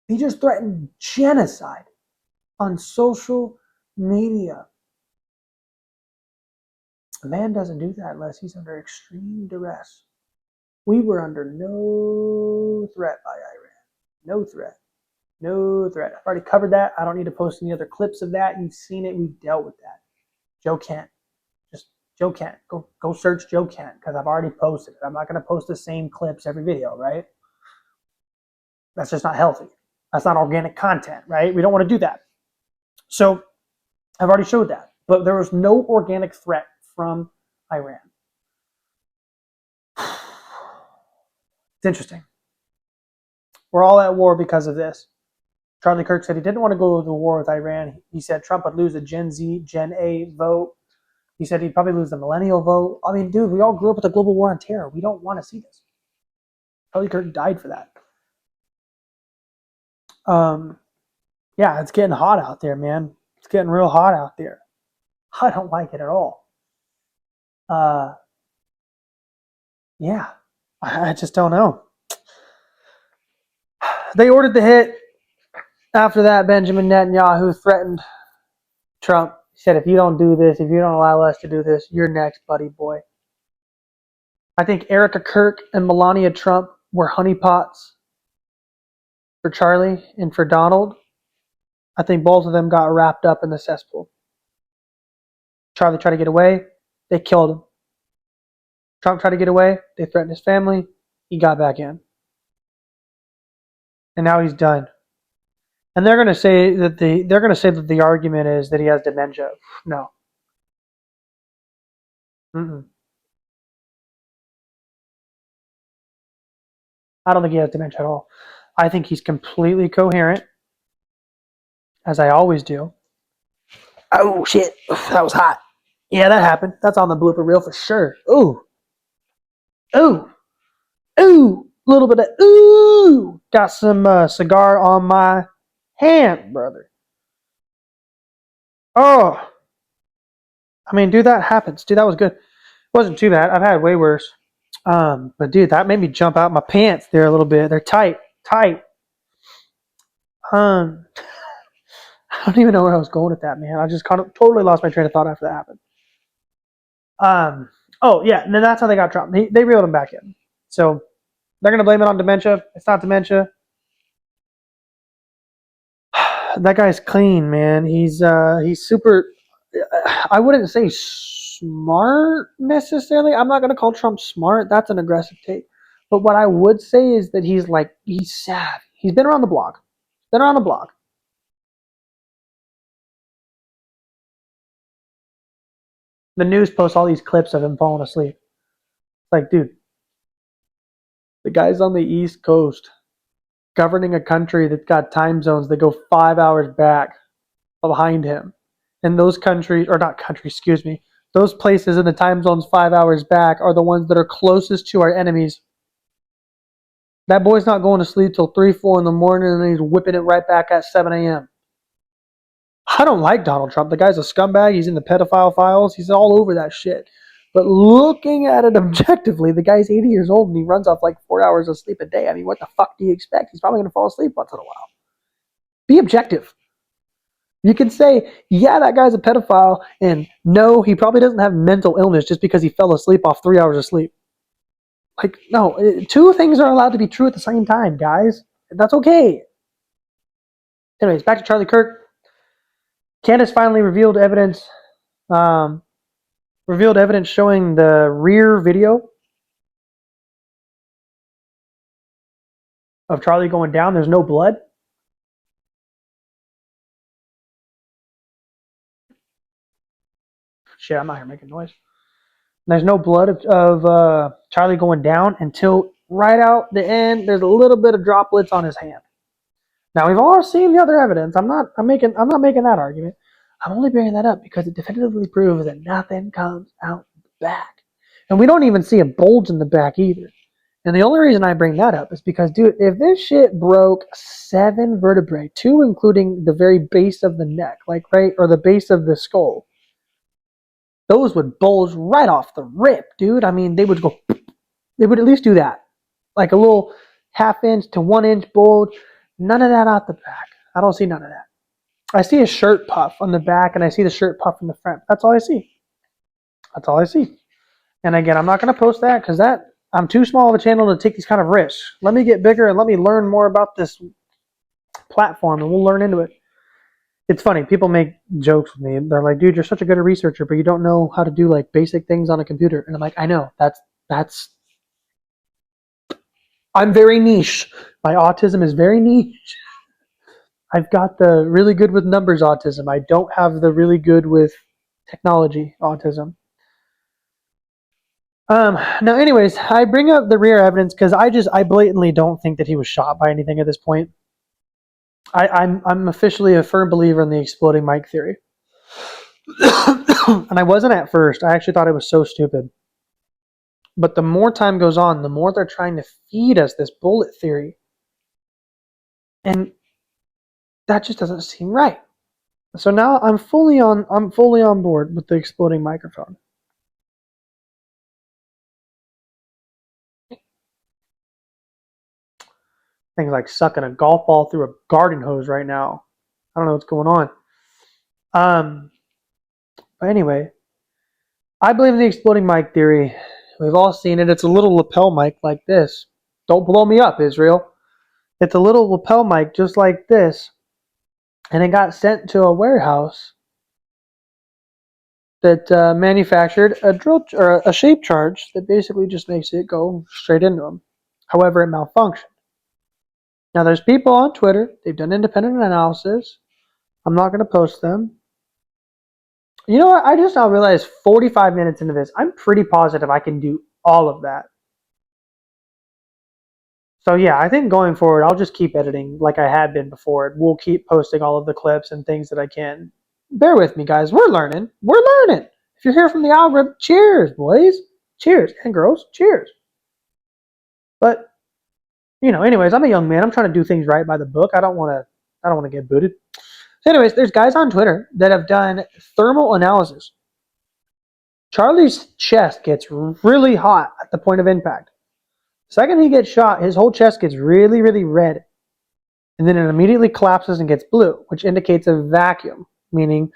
He just threatened genocide on social media. A man doesn't do that unless he's under extreme duress. We were under no threat by Iran. No threat. No threat. I've already covered that. I don't need to post any other clips of that. You've seen it. We've dealt with that. Joe Kent. Just Joe Kent. Go search Joe Kent because I've already posted it. I'm not going to post the same clips every video, right? That's just not healthy. That's not organic content, right? We don't want to do that. So I've already showed that. But there was no organic threat from Iran. It's interesting. We're all at war because of this. Charlie Kirk said he didn't want to go to the war with Iran. He said Trump would lose the Gen Z, Gen A vote. He said he'd probably lose the millennial vote. I mean, dude, we all grew up with the global war on terror. We don't want to see this. Charlie Kirk died for that. Yeah, it's getting hot out there, man. It's getting real hot out there. I don't like it at all. Yeah, I just don't know. They ordered the hit. After that, Benjamin Netanyahu threatened Trump. He said, if you don't do this, if you don't allow us to do this, you're next, buddy boy. I think Erika Kirk and Melania Trump were honeypots for Charlie and for Donald. I think both of them got wrapped up in the cesspool. Charlie tried to get away. They killed him. Trump tried to get away. They threatened his family. He got back in. And now he's done. And they're going to say that the argument is that he has dementia. No. I don't think he has dementia at all. I think he's completely coherent, as I always do. Oh, shit. That was hot. Yeah, that happened. That's on the blooper reel for sure. Ooh. Ooh. Ooh. little bit of ooh. Got some cigar on my hand, brother. Oh, I mean, dude, that happens. Dude, that was good. It wasn't too bad. I've had way worse. But dude, that made me jump out my pants there a little bit. They're tight. I don't even know where I was going with that, man. I just kind of totally lost my train of thought after that happened. Oh yeah, and then that's how they got Trump. They reeled him back in. So they're gonna blame it on dementia. It's not dementia. That guy's clean, man. He's super. I wouldn't say smart necessarily. I'm not gonna call Trump smart. That's an aggressive take. But what I would say is that he's savvy. He's been around the block. The news posts all these clips of him falling asleep. It's like, dude, the guy's on the East Coast governing a country that's got time zones that go 5 hours back behind him. And those countries, or not countries, excuse me, those places in the time zones 5 hours back are the ones that are closest to our enemies. That boy's not going to sleep till 3, 4 in the morning, and then he's whipping it right back at 7 a.m. I don't like Donald Trump. The guy's a scumbag. He's in the pedophile files. He's all over that shit. But looking at it objectively, the guy's 80 years old and he runs off like 4 hours of sleep a day. I mean, what the fuck do you expect? He's probably going to fall asleep once in a while. Be objective. You can say, yeah, that guy's a pedophile, and no, he probably doesn't have mental illness just because he fell asleep off 3 hours of sleep. Like, no, two things are allowed to be true at the same time, guys. That's okay. Anyways, back to Charlie Kirk. Candace finally revealed evidence showing the rear video of Charlie going down. There's no blood. Shit, I'm not here making noise. There's no blood of Charlie going down until right out the end. There's a little bit of droplets on his hand. Now we've all seen the other evidence. I'm not making that argument. I'm only bringing that up because it definitively proves that nothing comes out the back, and we don't even see a bulge in the back either. And the only reason I bring that up is because, dude, if this shit broke 7 vertebrae, 2 including the very base of the neck, like right, or the base of the skull, those would bulge right off the rip, dude. I mean, they would at least do that. Like a little half-inch to 1-inch bulge. None of that out the back. I don't see none of that. I see a shirt puff on the back, and I see the shirt puff in the front. That's all I see. And again, I'm not going to post that because I'm too small of a channel to take these kind of risks. Let me get bigger and let me learn more about this platform, and we'll learn into it. It's funny. People make jokes with me. They're like, dude, you're such a good researcher, but you don't know how to do like basic things on a computer. And I'm like, I know. I'm very niche. My autism is very niche. I've got the really good with numbers autism. I don't have the really good with technology autism. Now, anyways, I bring up the rear evidence because I blatantly don't think that he was shot by anything at this point. I'm officially a firm believer in the exploding mic theory. And I wasn't at first. I actually thought it was so stupid. But the more time goes on, the more they're trying to feed us this bullet theory. And that just doesn't seem right. So now I'm fully on board with the exploding microphone. Things like sucking a golf ball through a garden hose right now. I don't know what's going on. But anyway, I believe in the exploding mic theory. We've all seen it. It's a little lapel mic like this. Don't blow me up, Israel. It's a little lapel mic just like this. And it got sent to a warehouse that manufactured a shape charge that basically just makes it go straight into them. However, it malfunctioned. Now, there's people on Twitter. They've done independent analysis. I'm not going to post them. You know what? I just now realized 45 minutes into this, I'm pretty positive I can do all of that. So yeah, I think going forward, I'll just keep editing like I had been before. We'll keep posting all of the clips and things that I can. Bear with me, guys. We're learning. If you're here from the algorithm, cheers, boys. Cheers. And girls, cheers. But anyways, I'm a young man. I'm trying to do things right by the book. I don't want to get booted. So anyways, there's guys on Twitter that have done thermal analysis. Charlie's chest gets really hot at the point of impact. The second he gets shot, his whole chest gets really, really red. And then it immediately collapses and gets blue, which indicates a vacuum, meaning,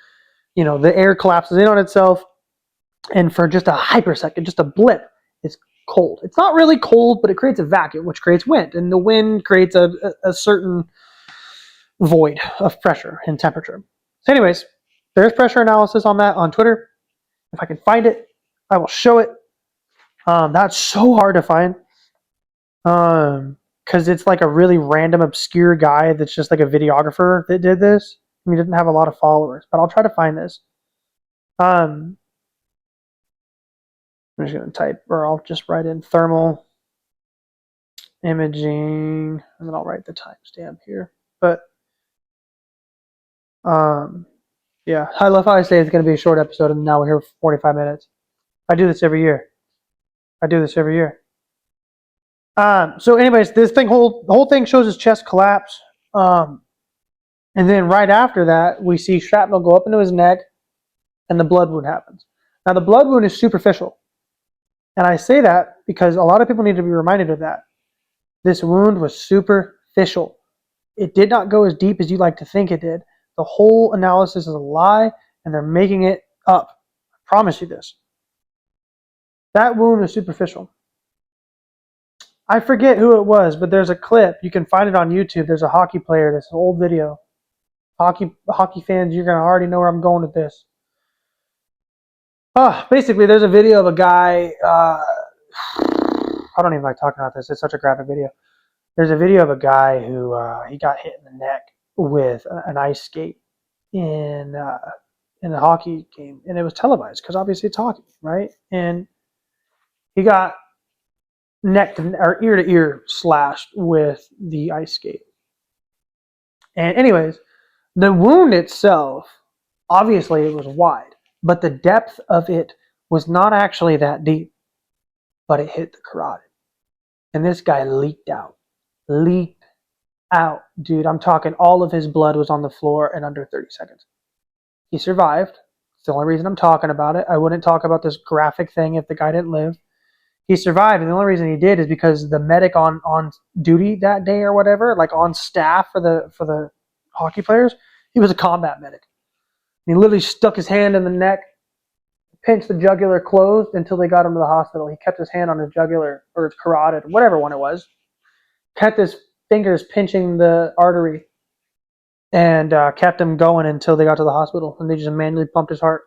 the air collapses in on itself. And for just a hypersecond, just a blip, it's cold. It's not really cold, but it creates a vacuum, which creates wind. And the wind creates a certain void of pressure and temperature. So anyways, there's pressure analysis on that on Twitter. If I can find it, I will show it. That's so hard to find. Because it's like a really random, obscure guy that's just like a videographer that did this. He didn't have a lot of followers, but I'll try to find this. I'm just going to type, or I'll just write in thermal imaging, and then I'll write the timestamp here. But, yeah, I love how I say it's going to be a short episode, and now we're here for 45 minutes. I do this every year. So anyways, this thing, the whole thing shows his chest collapse. And then right after that, we see shrapnel go up into his neck, and the blood wound happens. Now, the blood wound is superficial. And I say that because a lot of people need to be reminded of that. This wound was superficial. It did not go as deep as you like to think it did. The whole analysis is a lie, and they're making it up. I promise you this. That wound was superficial. I forget who it was, but there's a clip. You can find it on YouTube. There's a hockey player. This old video. Hockey fans, you're going to already know where I'm going with this. Basically, there's a video of a guy. I don't even like talking about this. It's such a graphic video. There's a video of a guy who he got hit in the neck with an ice skate in a hockey game, and it was televised because obviously it's hockey, right? And he got ear to ear slashed with the ice skate. And anyways, the wound itself, obviously it was wide, but the depth of it was not actually that deep, but it hit the carotid. And this guy leaked out. Dude, I'm talking all of his blood was on the floor in under 30 seconds. He survived. It's the only reason I'm talking about it. I wouldn't talk about this graphic thing if the guy didn't live. He survived, and the only reason he did is because the medic on duty that day or whatever, like on staff for the hockey players, he was a combat medic. And he literally stuck his hand in the neck, pinched the jugular closed until they got him to the hospital. He kept his hand on his jugular or his carotid, whatever one it was, kept his fingers pinching the artery, and kept him going until they got to the hospital. And they just manually pumped his heart.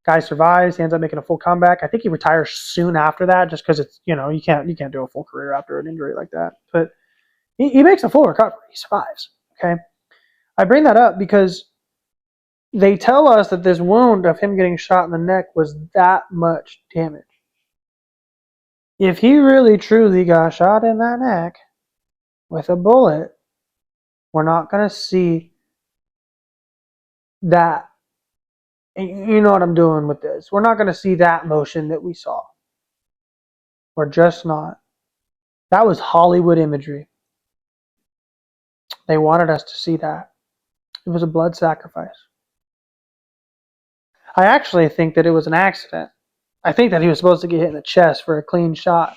Guy survives. He ends up making a full comeback. I think he retires soon after that, just because it's you can't do a full career after an injury like that. But he makes a full recovery. He survives. Okay, I bring that up because they tell us that this wound of him getting shot in the neck was that much damage. If he really truly got shot in that neck with a bullet, we're not going to see that. You know what I'm doing with this. We're not going to see that motion that we saw. We're just not. That was Hollywood imagery. They wanted us to see that. It was a blood sacrifice. I actually think that it was an accident. I think that he was supposed to get hit in the chest for a clean shot.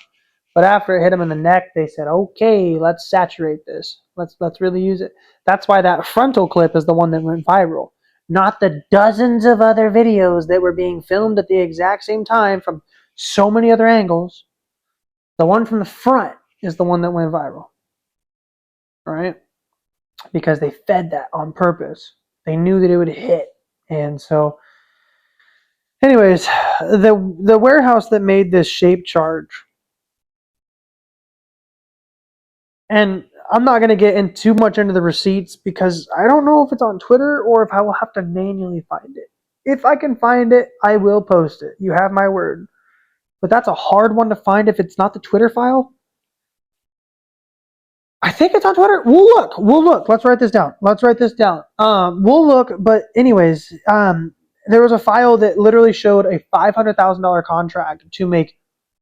But after it hit him in the neck, they said, okay, let's saturate this. Let's really use it. That's why that frontal clip is the one that went viral. Not the dozens of other videos that were being filmed at the exact same time from so many other angles. The one from the front is the one that went viral. Right? Because they fed that on purpose. They knew that it would hit. And so, anyways, the warehouse that made this shape charge, and I'm not going to get in too much into the receipts because I don't know if it's on Twitter or if I will have to manually find it. If I can find it, I will post it. You have my word. But that's a hard one to find if it's not the Twitter file. I think it's on Twitter. We'll look. Let's write this down. We'll look. But anyways, there was a file that literally showed a $500,000 contract to make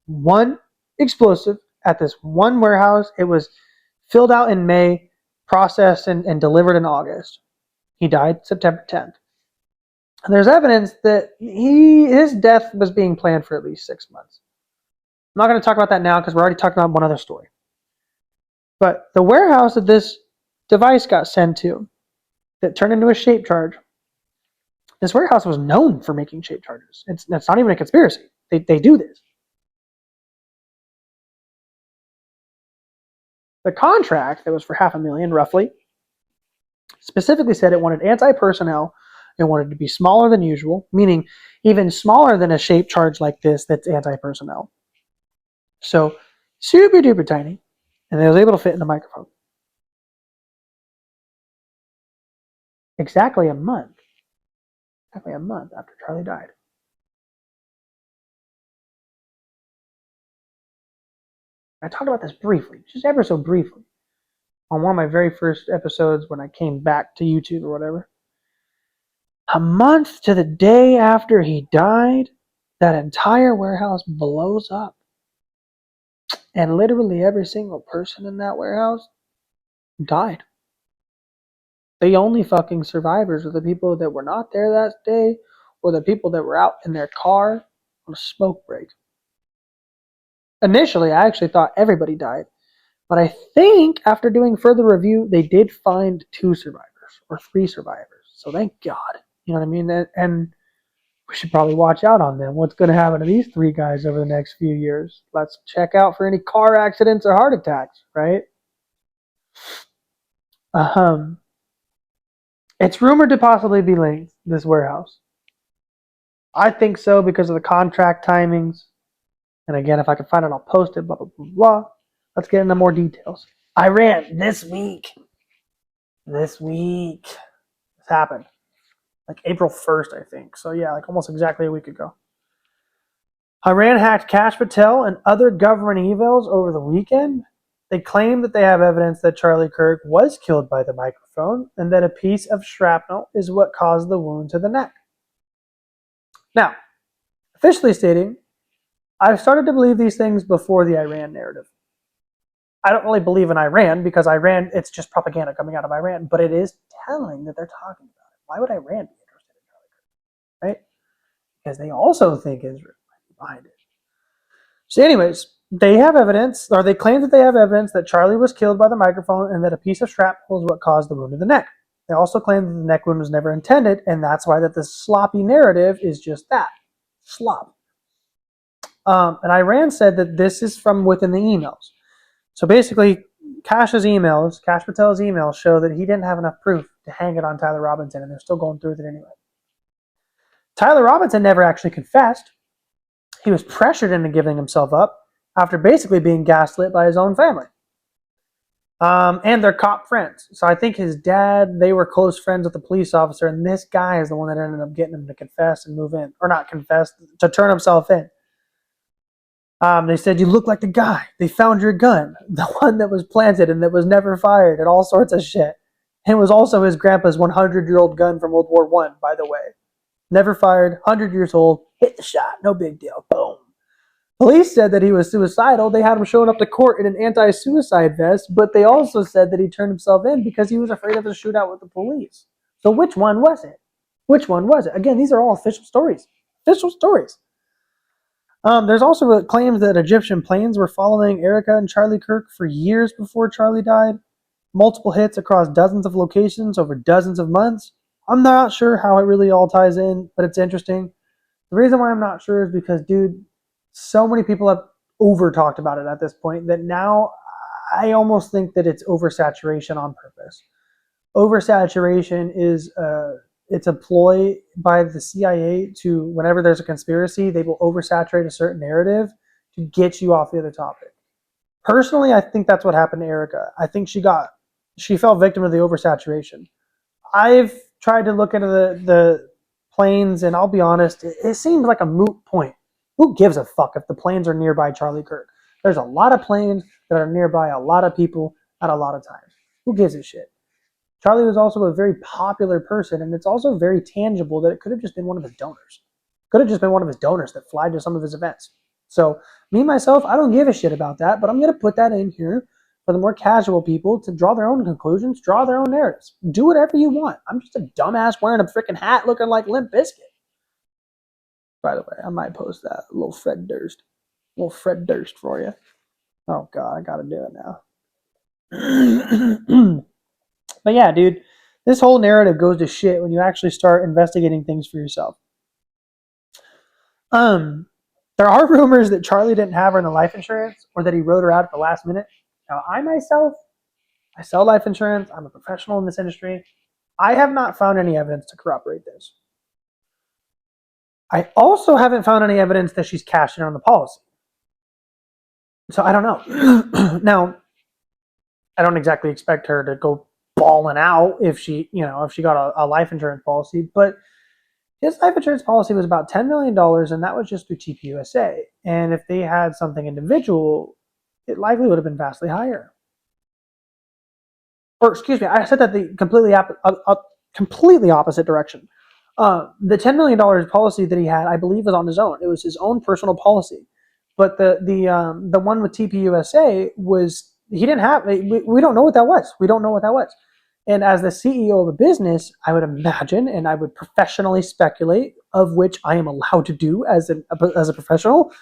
one explosive at this one warehouse. It was filled out in May, processed and delivered in August. He died September 10th. And there's evidence that his death was being planned for at least 6 months. I'm not going to talk about that now because we're already talking about one other story. But the warehouse that this device got sent to that turned into a shape charge, this warehouse was known for making shape charges. It's not even a conspiracy. They do this. The contract that was for $500,000 roughly specifically said it wanted anti-personnel. It wanted to be smaller than usual, meaning even smaller than a shape charge like this that's anti-personnel. So super duper tiny, and it was able to fit in the microphone. Exactly a month after Charlie died. I talked about this briefly, just ever so briefly, on one of my very first episodes when I came back to YouTube or whatever. A month to the day after he died, that entire warehouse blows up. And literally every single person in that warehouse died. The only fucking survivors are the people that were not there that day or the people that were out in their car on a smoke break. Initially, I actually thought everybody died. But I think after doing further review, they did find 2 survivors or 3 survivors. So thank God. You know what I mean? And we should probably watch out on them. What's going to happen to these 3 guys over the next few years? Let's check out for any car accidents or heart attacks, right? It's rumored to possibly be linked, this warehouse. I think so because of the contract timings. And again, if I can find it, I'll post it, blah, blah, blah, blah. Let's get into more details. Iran, this week. This happened. Like April 1st, I think. So yeah, like almost exactly a week ago. Iran hacked Kash Patel and other government evils over the weekend. They claim that they have evidence that Charlie Kirk was killed by the microphone and that a piece of shrapnel is what caused the wound to the neck. Now, officially stating, I've started to believe these things before the Iran narrative. I don't really believe in Iran because Iran, it's just propaganda coming out of Iran, but it is telling that they're talking about it. Why would Iran be interested in Charlie Kirk? Right? Because they also think Israel might be behind it. So anyways, they have evidence, or they claim that they have evidence that Charlie was killed by the microphone and that a piece of shrapnel is what caused the wound in the neck. They also claim that the neck wound was never intended, and that's why that the sloppy narrative is just that, slop. And Iran said that this is from within the emails. So basically, Kash Patel's emails show that he didn't have enough proof to hang it on Tyler Robinson, and they're still going through with it anyway. Tyler Robinson never actually confessed. He was pressured into giving himself up after basically being gaslit by his own family. And their cop friends. So I think his dad, they were close friends with the police officer, and this guy is the one that ended up getting him to confess and move in. Or not confess, to turn himself in. They said, you look like the guy. They found your gun. The one that was planted and that was never fired and all sorts of shit. And it was also his grandpa's 100-year-old gun from World War I, by the way. Never fired, 100 years old, hit the shot, no big deal, boom. Police said that he was suicidal. They had him showing up to court in an anti-suicide vest, but they also said that he turned himself in because he was afraid of a shootout with the police. So which one was it? Which one was it? Again, these are all official stories. Official stories. There's also claims that Egyptian planes were following Erika and Charlie Kirk for years before Charlie died. Multiple hits across dozens of locations over dozens of months. I'm not sure how it really all ties in, but it's interesting. The reason why I'm not sure is because, dude, so many people have over-talked about it at this point that now I almost think that it's oversaturation on purpose. Oversaturation is it's a ploy by the CIA to, whenever there's a conspiracy, they will oversaturate a certain narrative to get you off the other topic. Personally, I think that's what happened to Erika. I think she fell victim to the oversaturation. I've tried to look into the planes, and I'll be honest, it seems like a moot point. Who gives a fuck if the planes are nearby Charlie Kirk? There's a lot of planes that are nearby a lot of people at a lot of times. Who gives a shit? Charlie was also a very popular person, and it's also very tangible that it could have just been one of his donors. Could have just been one of his donors that fly to some of his events. So me, myself, I don't give a shit about that, but I'm going to put that in here for the more casual people to draw their own conclusions, draw their own narratives. Do whatever you want. I'm just a dumbass wearing a freaking hat looking like Limp Bizkit. By the way, I might post that. A little Fred Durst. A little Fred Durst for you. Oh, God, I got to do it now. But yeah, dude, this whole narrative goes to shit when you actually start investigating things for yourself. There are rumors that Charlie didn't have her in the life insurance or that he wrote her out at the last minute. Now, I sell life insurance. I'm a professional in this industry. I have not found any evidence to corroborate this. I also haven't found any evidence that she's cashed in on the policy. So I don't know. Now, I don't exactly expect her to go balling out if she got a life insurance policy, but his life insurance policy was about $10 million, and that was just through TPUSA. And if they had something individual, it likely would have been vastly higher. Or excuse me, I said that the completely opposite direction. The $10 million policy that he had, I believe, was on his own. It was his own personal policy. But the one with TPUSA was, he didn't have, we don't know what that was. We don't know what that was. And as the CEO of a business, I would imagine, and I would professionally speculate, of which I am allowed to do as a professional,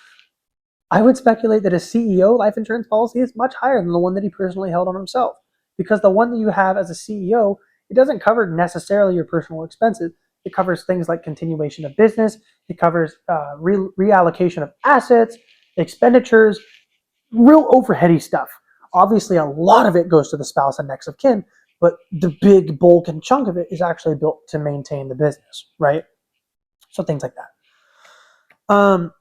I would speculate that a CEO life insurance policy is much higher than the one that he personally held on himself. Because the one that you have as a CEO, it doesn't cover necessarily your personal expenses. It covers things like continuation of business. It covers reallocation of assets, expenditures, real overheady stuff. Obviously, a lot of it goes to the spouse and next of kin, but the big bulk and chunk of it is actually built to maintain the business, right? So things like that.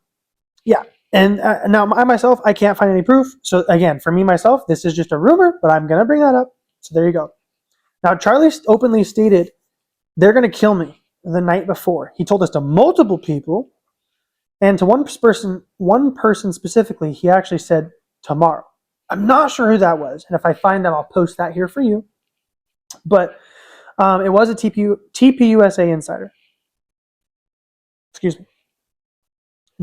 Yeah. And now I myself, I can't find any proof. So again, for me myself, this is just a rumor, but I'm going to bring that up. So there you go. Now, Charlie openly stated, they're going to kill me the night before. He told this to multiple people. And to one person specifically, he actually said tomorrow. I'm not sure who that was. And if I find that, I'll post that here for you. But it was a TPUSA insider. Excuse me.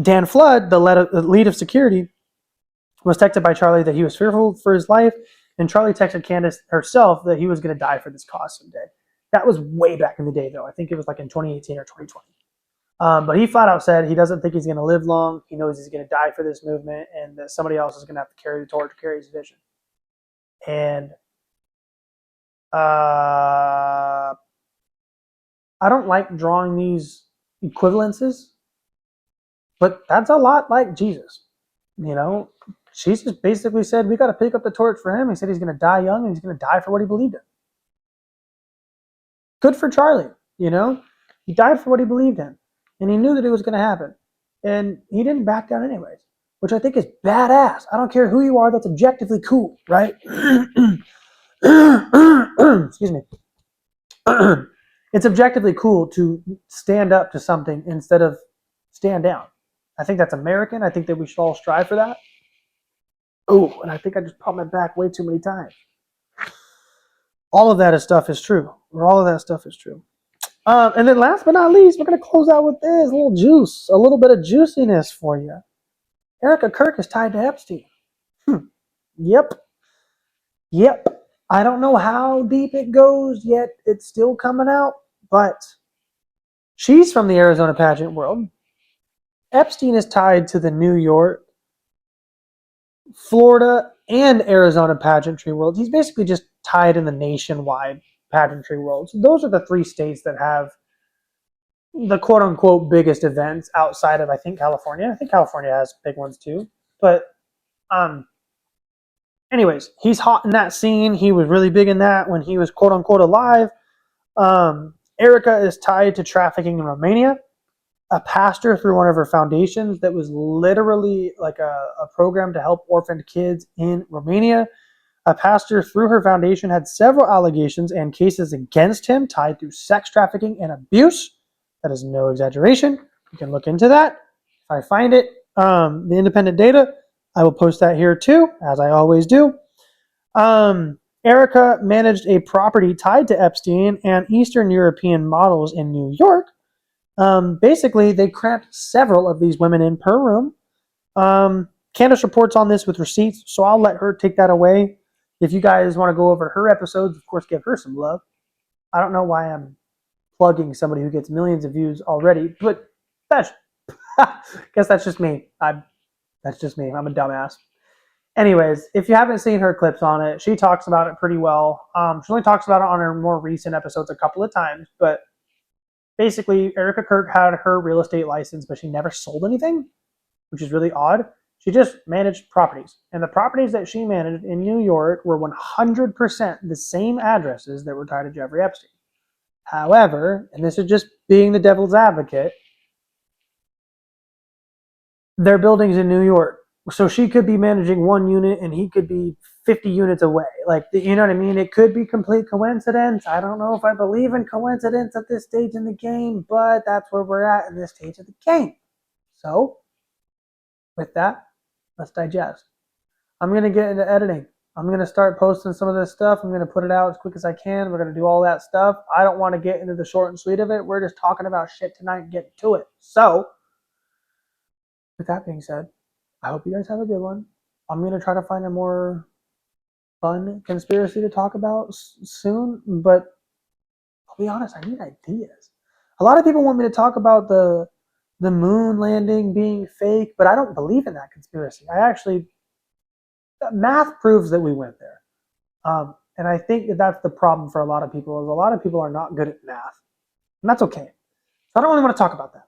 Dan Flood, the lead of security, was texted by Charlie that he was fearful for his life, and Charlie texted Candace herself that he was going to die for this cause someday. That was way back in the day, though. I think it was like in 2018 or 2020. But he flat out said he doesn't think he's going to live long. He knows he's going to die for this movement, and that somebody else is going to have to carry the torch, carry his vision. And I don't like drawing these equivalences, but that's a lot like Jesus. You know, Jesus basically said, we got to pick up the torch for him. He said he's going to die young, and he's going to die for what he believed in. Good for Charlie, you know? He died for what he believed in, and he knew that it was going to happen. And he didn't back down anyways, which I think is badass. I don't care who you are, that's objectively cool, right? Excuse me. It's objectively cool to stand up to something instead of stand down. I think that's American. I think that we should all strive for that. Oh, and I think I just popped my back way too many times. All of that stuff is true. All of that stuff is true. And then last but not least, we're going to close out with this little juice, a little bit of juiciness for you. Erika Kirk is tied to Epstein. Yep. I don't know how deep it goes yet. It's still coming out, but she's from the Arizona pageant world. Epstein is tied to the New York, Florida, and Arizona pageantry world. He's basically just tied in the nationwide pageantry world. So those are the three states that have the quote-unquote biggest events outside of, I think, California. I think California has big ones too. But anyways, he's hot in that scene. He was really big in that when he was quote-unquote alive. Erika is tied to trafficking in Romania. A pastor through one of her foundations that was literally like a program to help orphaned kids in Romania. A pastor through her foundation had several allegations and cases against him tied to sex trafficking and abuse. That is no exaggeration. You can look into that. If I find it, the independent data, I will post that here too, as I always do. Erika managed a property tied to Epstein and Eastern European models in New York. Basically, they cramped several of these women in per room, Candace reports on this with receipts, so I'll let her take that away. If you guys want to go over her episodes, of course, give her some love. I don't know why I'm plugging somebody who gets millions of views already, but that's guess that's just me. That's just me. I'm a dumbass. Anyways, if you haven't seen her clips on it, she talks about it pretty well. She only talks about it on her more recent episodes a couple of times, but basically, Erika Kirk had her real estate license, but she never sold anything, which is really odd. She just managed properties. And the properties that she managed in New York were 100% the same addresses that were tied to Jeffrey Epstein. However, and this is just being the devil's advocate, their buildings in New York. So she could be managing one unit and he could be 50 units away. Like, you know what I mean? It could be complete coincidence. I don't know if I believe in coincidence at this stage in the game, but that's where we're at in this stage of the game. So, with that, let's digest. I'm going to get into editing. I'm going to start posting some of this stuff. I'm going to put it out as quick as I can. We're going to do all that stuff. I don't want to get into the short and sweet of it. We're just talking about shit tonight and getting to it. So, with that being said, I hope you guys have a good one. I'm going to try to find a more fun conspiracy to talk about soon, but I'll be honest, I need ideas. A lot of people want me to talk about the moon landing being fake, but I don't believe in that conspiracy. Math proves that we went there. And I think that that's the problem for a lot of people, is a lot of people are not good at math. And that's okay. So I don't really want to talk about that.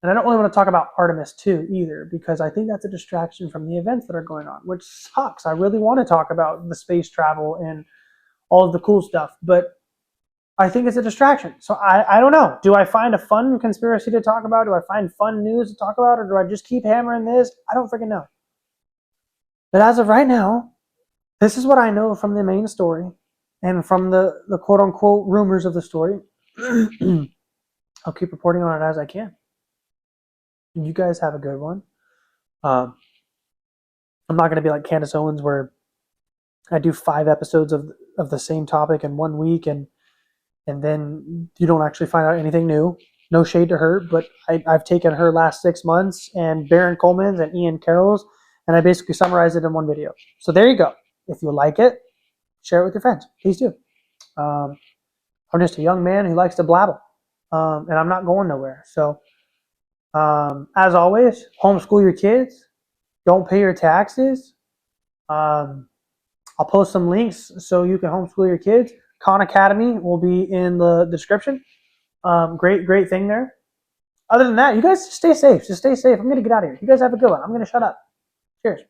And I don't really want to talk about Artemis 2 either, because I think that's a distraction from the events that are going on, which sucks. I really want to talk about the space travel and all of the cool stuff, but I think it's a distraction. So I don't know. Do I find a fun conspiracy to talk about? Do I find fun news to talk about? Or do I just keep hammering this? I don't freaking know. But as of right now, this is what I know from the main story and from the quote-unquote rumors of the story. I'll keep reporting on it as I can. You guys have a good one. I'm not going to be like Candace Owens, where I do 5 episodes of the same topic in 1 week, and then you don't actually find out anything new. No shade to her, but I've taken her last 6 months and Baron Coleman's and Ian Carroll's, and I basically summarized it in one video. So there you go. If you like it, share it with your friends. Please do. I'm just a young man who likes to blabble, and I'm not going nowhere. So as always, homeschool your kids. Don't pay your taxes. I'll post some links so you can homeschool your kids. Khan Academy will be in the description. Great thing there. Other than that, you guys just stay safe. Just stay safe. I'm going to get out of here. You guys have a good one. I'm going to shut up. Cheers.